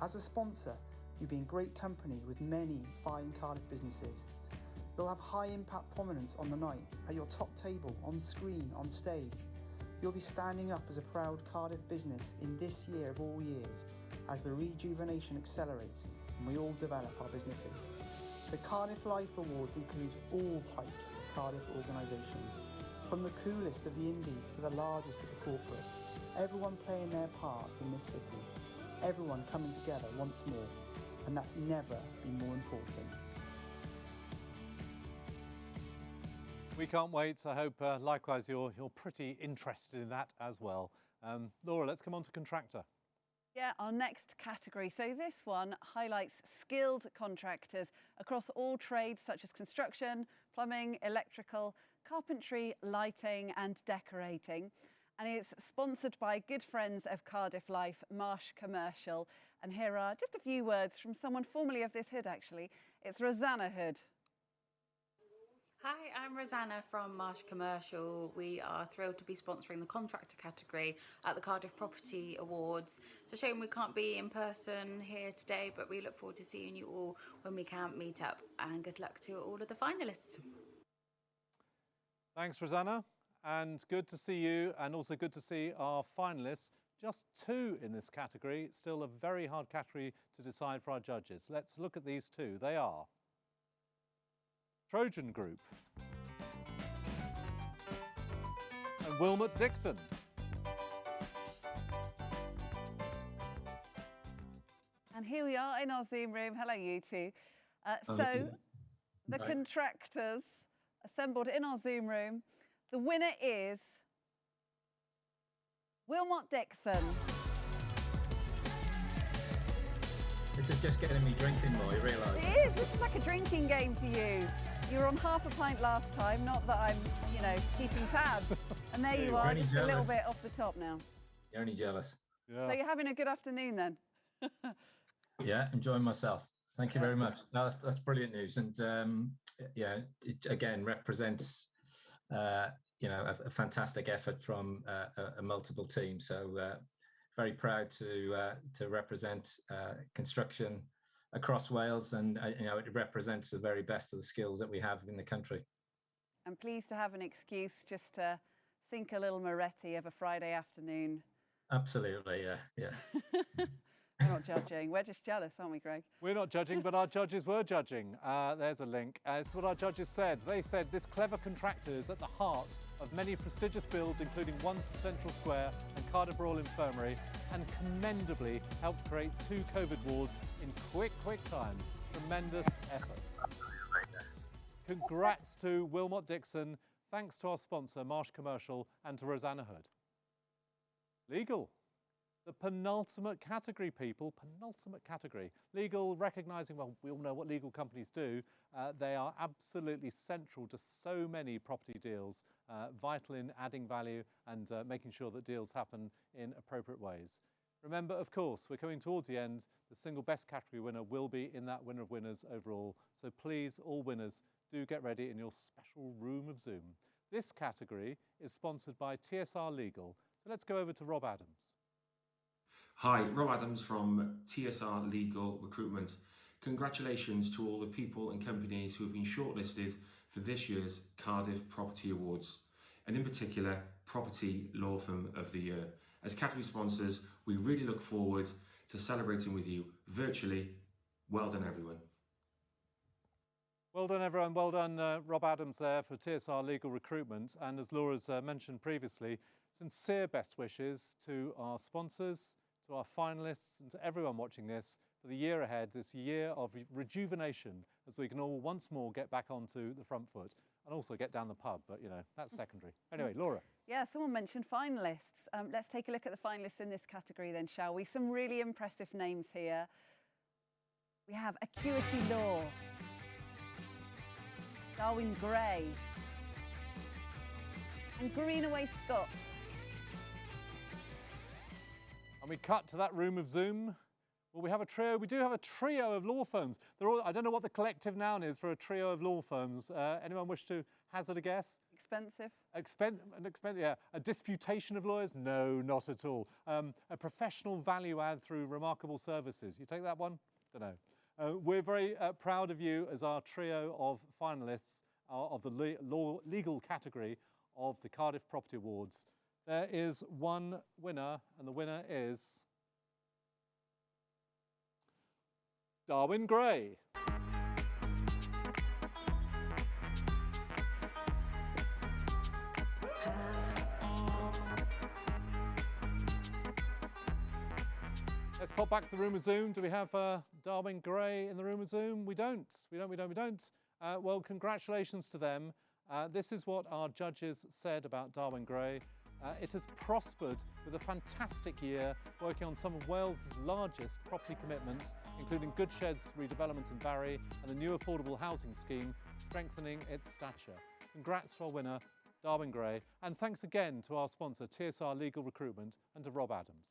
As a sponsor, you'll be in great company with many fine Cardiff businesses. You'll have high-impact prominence on the night, at your top table, on screen, on stage. You'll be standing up as a proud Cardiff business in this year of all years, as the rejuvenation accelerates and we all develop our businesses. The Cardiff Life Awards includes all types of Cardiff organisations, from the coolest of the indies to the largest of the corporates, everyone playing their part in this city, everyone coming together once more, and that's never been more important. We can't wait. I hope likewise you're pretty interested in that as well. Laura, let's come on to contractor. Yeah, our next category. So this one highlights skilled contractors across all trades such as construction, plumbing, electrical, carpentry, lighting and decorating. And it's sponsored by good friends of Cardiff Life, Marsh Commercial. And here are just a few words from someone formerly of this hood, actually. It's Rosanna Hood. Hi, I'm Rosanna from Marsh Commercial. We are thrilled to be sponsoring the contractor category at the Cardiff Property Awards. It's a shame we can't be in person here today, but we look forward to seeing you all when we can meet up, and good luck to all of the finalists. Thanks, Rosanna, and good to see you, and also good to see our finalists. Just 2 in this category, still a very hard category to decide for our judges. Let's look at these 2. They are Trojan Group and Wilmot Dixon. And here we are in our Zoom room. Hello, you two. So the contractors assembled in our Zoom room. The winner is Wilmot Dixon. This is just getting me drinking more, you realise? It is. This is like a drinking game to you. You were on half a pint last time, not that I'm, keeping tabs. And there you are, just a little bit off the top now. You're only jealous. Yeah. So you're having a good afternoon then? Yeah, enjoying myself. Thank you very much. No, that's brilliant news. And it again represents, a fantastic effort from a multiple team. So very proud to represent construction across Wales, and it represents the very best of the skills that we have in the country. I'm pleased to have an excuse just to sink a little Moretti of a Friday afternoon. Absolutely, yeah. We're not judging. We're just jealous, aren't we, Greg? We're not judging, but our judges were judging. There's a link. It's what our judges said. They said this clever contractor is at the heart of many prestigious builds, including One Central Square and Cardiff Royal Infirmary, and commendably helped create 2 COVID wards in quick time. Tremendous effort. Congrats to Wilmot Dixon. Thanks to our sponsor, Marsh Commercial, and to Rosanna Hood. Legal. The penultimate category, people, penultimate category. Legal, recognising, well, we all know what legal companies do. They are absolutely central to so many property deals, vital in adding value and making sure that deals happen in appropriate ways. Remember, of course, we're coming towards the end. The single best category winner will be in that winner of winners overall. So please, all winners, do get ready in your special room of Zoom. This category is sponsored by TSR Legal. So let's go over to Rob Adams. Hi, Rob Adams from TSR Legal Recruitment. Congratulations to all the people and companies who have been shortlisted for this year's Cardiff Property Awards, and in particular, Property Law Firm of the Year. As category sponsors, we really look forward to celebrating with you virtually. Well done, everyone. Well done, everyone. Well done, Rob Adams there for TSR Legal Recruitment. And as Laura's mentioned previously, sincere best wishes to our sponsors, to our finalists, and to everyone watching this for the year ahead, this year of rejuvenation, as we can all once more get back onto the front foot and also get down the pub. But, you know, that's secondary. Anyway, Laura. Yeah, someone mentioned finalists. Let's take a look at the finalists in this category then, shall we? Some really impressive names here. We have Acuity Law, Darwin Gray, and Greenaway Scott. And we cut to that room of Zoom. Well, we have a trio. We do have a trio of law firms. They're all, I don't know what the collective noun is for a trio of law firms. Anyone wish to hazard a guess? Expensive. Yeah. A disputation of lawyers? No, not at all. A professional value add through remarkable services. You take that one? Don't know. We're very proud of you as our trio of finalists of the legal category of the Cardiff Property Awards. There is one winner, and the winner is Darwin Gray. Let's pop back to the room of Zoom. Do we have Darwin Gray in the room of Zoom? We don't. We don't. Well, congratulations to them. This is what our judges said about Darwin Gray. It has prospered with a fantastic year, working on some of Wales' largest property commitments, including Goodshed's redevelopment in Barry and the new affordable housing scheme, strengthening its stature. Congrats to our winner, Darwin Gray, and thanks again to our sponsor, TSR Legal Recruitment, and to Rob Adams.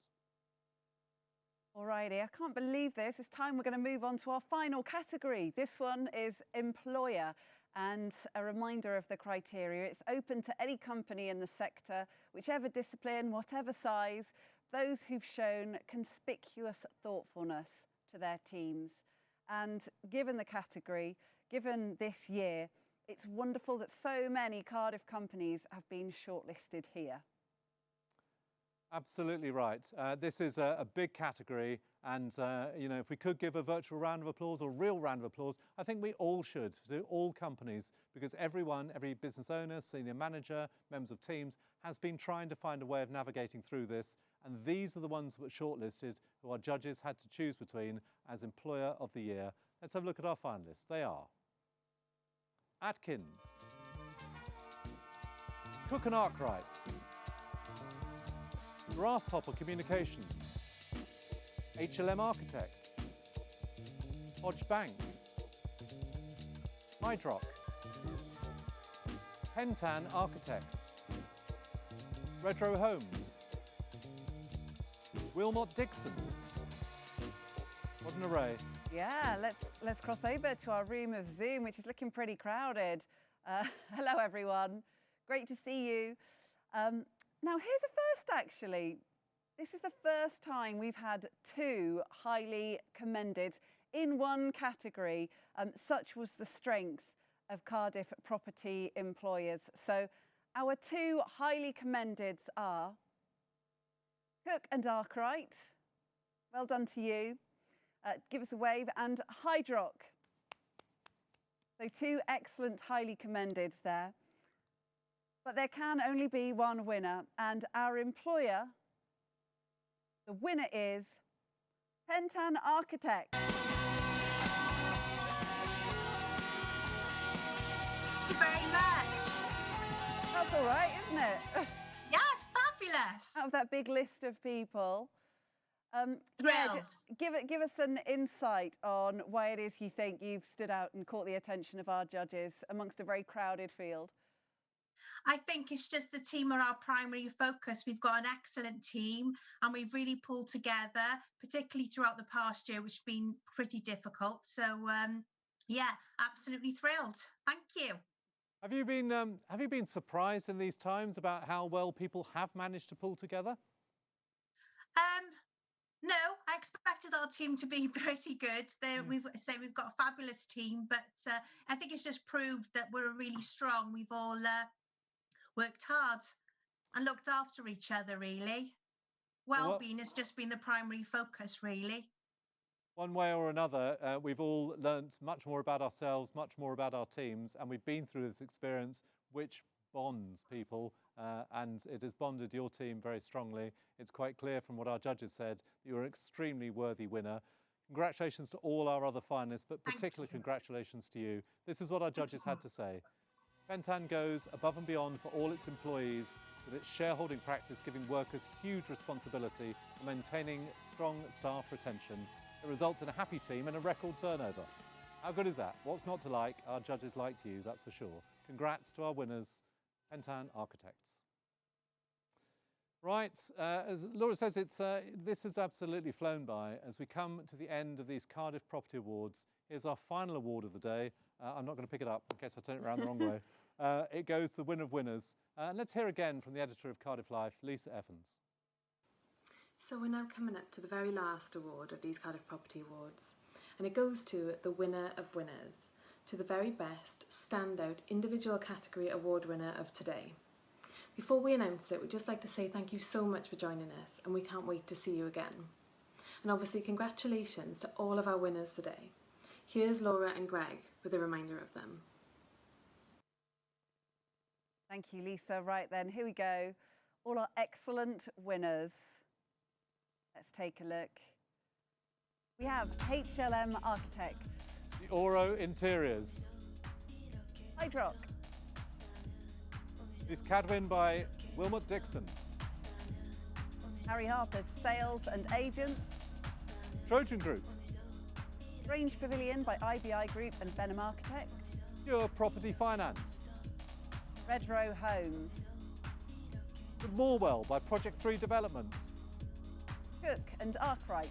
Alrighty, I can't believe this. It's time we're going to move on to our final category. This one is employer. And a reminder of the criteria. It's open to any company in the sector, whichever discipline, whatever size, those who've shown conspicuous thoughtfulness to their teams. And given the category, given this year, it's wonderful that so many Cardiff companies have been shortlisted here. Absolutely right. This is a big category, and you know, if we could give a virtual round of applause or a real round of applause, I think we all should, to all companies, because everyone, every business owner, senior manager, members of teams, has been trying to find a way of navigating through this, and these are the ones that were shortlisted, who our judges had to choose between as Employer of the Year. Let's have a look at our finalists. They are Atkins, Cooke and Arkwright, Grasshopper Communications, HLM Architects, Hodge Bank, Hydrock, Pentan Architects, Redrow Homes, Wilmot Dixon. What an array. Yeah, let's cross over to our room of Zoom, which is looking pretty crowded. Hello, everyone. Great to see you. Now, here's a first, actually. This is the first time we've had two highly commended in one category. Such was the strength of Cardiff property employers. So our two highly commendeds are Cooke and Arkwright. Well done to you. Give us a wave. And Hydrock. So two excellent highly commendeds there. But there can only be one winner, and our employer, the winner is Pentan Architects. Thank you very much. That's all right, isn't it? Yeah, it's fabulous. Out of that big list of people. Thrilled. Yeah, give us an insight on why it is you think you've stood out and caught the attention of our judges amongst a very crowded field. I think it's just the team are our primary focus. We've got an excellent team and we've really pulled together, particularly throughout the past year, which has been pretty difficult. So, yeah, absolutely thrilled. Thank you. Have you been surprised in these times about how well people have managed to pull together? No, I I expected our team to be pretty good. We've got a fabulous team, but I think it's just proved that we're really strong. We've all worked hard and looked after each other, really. Well-being has just been the primary focus, really. One way or another, we've all learnt much more about ourselves, much more about our teams, and we've been through this experience which bonds people, and it has bonded your team very strongly. It's quite clear from what our judges said that you're an extremely worthy winner. Congratulations to all our other finalists, but particularly congratulations to you. This is what our judges had to say. Pentan goes above and beyond for all its employees, with its shareholding practice giving workers huge responsibility and maintaining strong staff retention. It results in a happy team and a record turnover. How good is that? What's not to like? Our judges liked you, that's for sure. Congrats to our winners, Pentan Architects. Right, as Laura says, this has absolutely flown by. As we come to the end of these Cardiff Property Awards, here's our final award of the day. I'm not going to pick it up in case I turn it around the wrong way. It goes to the winner of winners. And let's hear again from the editor of Cardiff Life, Lisa Evans. So we're now coming up to the very last award of these Cardiff Property Awards, and it goes to the winner of winners, to the very best standout individual category award winner of today. Before we announce it, we'd just like to say thank you so much for joining us, and we can't wait to see you again. And obviously congratulations to all of our winners today. Here's Laura and Greg with a reminder of them. Thank you, Lisa. Right then, here we go. All our excellent winners. Let's take a look. We have HLM Architects. The Oro Interiors. Hydrock. This Cadwin by Wilmot Dixon. Harry Harper's Sales and Agents. Trojan Group. Grange Pavilion by IBI Group and Benham Architects. Pure Property Finance. Red Row Homes. The Morwell by Project 3 Developments. Cooke and Arkwright.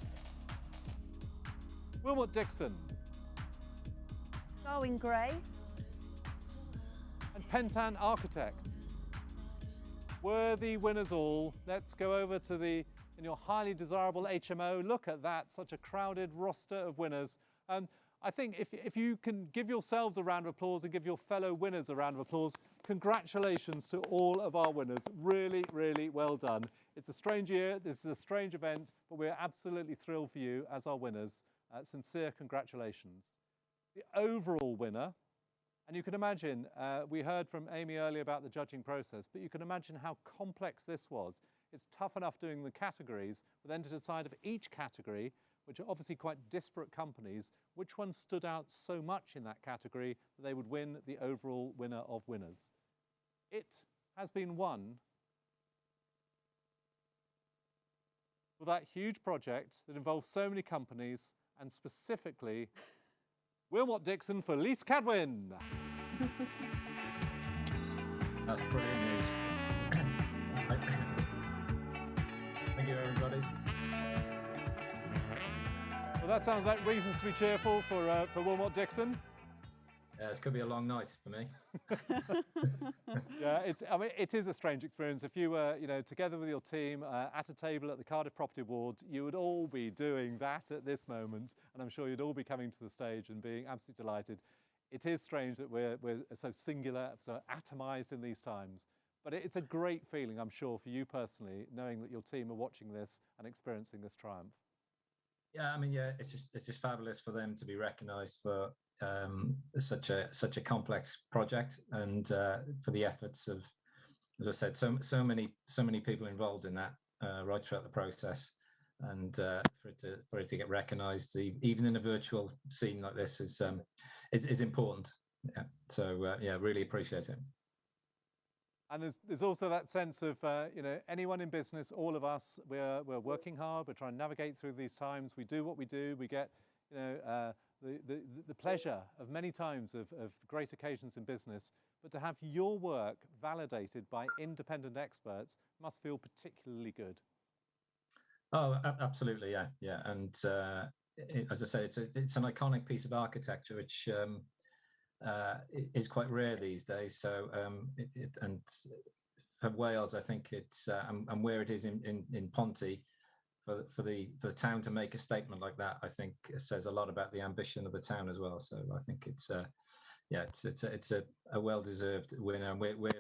Wilmot Dixon. Darwin Gray. And Pentan Architects. Worthy winners all. Let's go over to in your highly desirable HMO. Look at that, such a crowded roster of winners. I think if you can give yourselves a round of applause and give your fellow winners a round of applause, congratulations to all of our winners. Really, really well done. It's a strange year, this is a strange event, but we're absolutely thrilled for you as our winners. Sincere congratulations. The overall winner, and you can imagine, we heard from Amy earlier about the judging process, but you can imagine how complex this was. It's tough enough doing the categories, but then to decide of each category, which are obviously quite disparate companies, which one stood out so much in that category that they would win the overall winner of winners. It has been won for that huge project that involves so many companies, and specifically Wilmot Dixon for Lise Cadwin. That's brilliant news. Thank you, everybody. Well, that sounds like reasons to be cheerful for Wilmot Dixon. Yeah, this could be a long night for me. Yeah, it is a strange experience. If you were, together with your team at a table at the Cardiff Property Awards, you would all be doing that at this moment, and I'm sure you'd all be coming to the stage and being absolutely delighted. It is strange that we're so singular, so atomised in these times, but it's a great feeling, I'm sure, for you personally, knowing that your team are watching this and experiencing this triumph. Yeah, I mean, yeah, it's just fabulous for them to be recognised for such a complex project, and for the efforts of, as I said, so many people involved in that right throughout the process, and for it to get recognised even in a virtual scene like this is important. Yeah, so yeah, really appreciate it. And there's also that sense of, anyone in business, all of us, we're working hard, we're trying to navigate through these times, we do what we do, we get, the pleasure of many times of great occasions in business, but to have your work validated by independent experts must feel particularly good. Oh, absolutely, yeah. And as I say, it's an iconic piece of architecture, which is quite rare these days. So and for Wales, I think it's and where it is in Ponty, for the town to make a statement like that, I think it says a lot about the ambition of the town as well. So I think it's a well-deserved winner, and we're,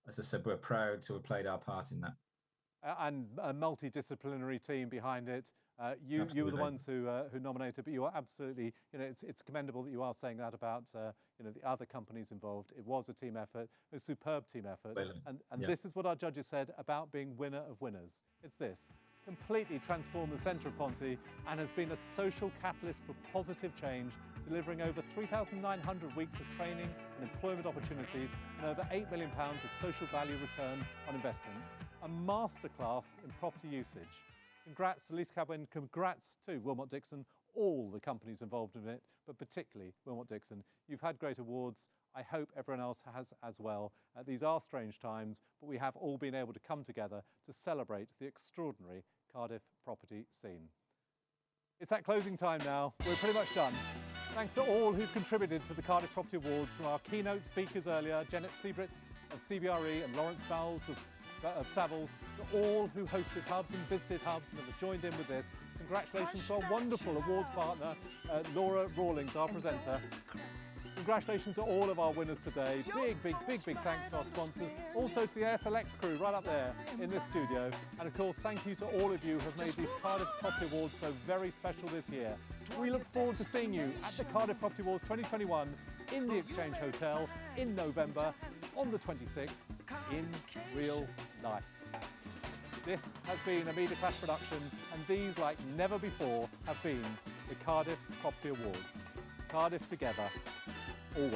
as I said, we're proud to have played our part in that. And a multidisciplinary team behind it. You were the ones who nominated, but you are absolutely, it's commendable that you are saying that about the other companies involved. It was a team effort, a superb team effort, and this is what our judges said about being winner of winners. It's this: completely transformed the centre of Ponty and has been a social catalyst for positive change, delivering over 3,900 weeks of training and employment opportunities and over £8 million of social value return on investment. A masterclass in property usage. Congrats to Lise Cadwin, congrats to Wilmot Dixon, all the companies involved in it, but particularly Wilmot Dixon. You've had great awards. I hope everyone else has as well. These are strange times, but we have all been able to come together to celebrate the extraordinary Cardiff property scene. It's that closing time now. We're pretty much done. Thanks to all who've contributed to the Cardiff Property Awards, from our keynote speakers earlier, Janet Siebritz of CBRE and Lawrence Bowles of Savills, to all who hosted hubs and visited hubs and have joined in with this. Congratulations to our wonderful awards partner, Laura Rawlings, our presenter. Congratulations to all of our winners today. Big thanks to our sponsors. Also to the ASLX crew right up there in this studio. And of course, thank you to all of you who have made these Cardiff Property Awards so very special this year. We look forward to seeing you at the Cardiff Property Awards 2021 in the Exchange Hotel in November on the 26th in real life. This has been a Media Clash production, and these, like never before, have been the Cardiff Property Awards. Cardiff together, always.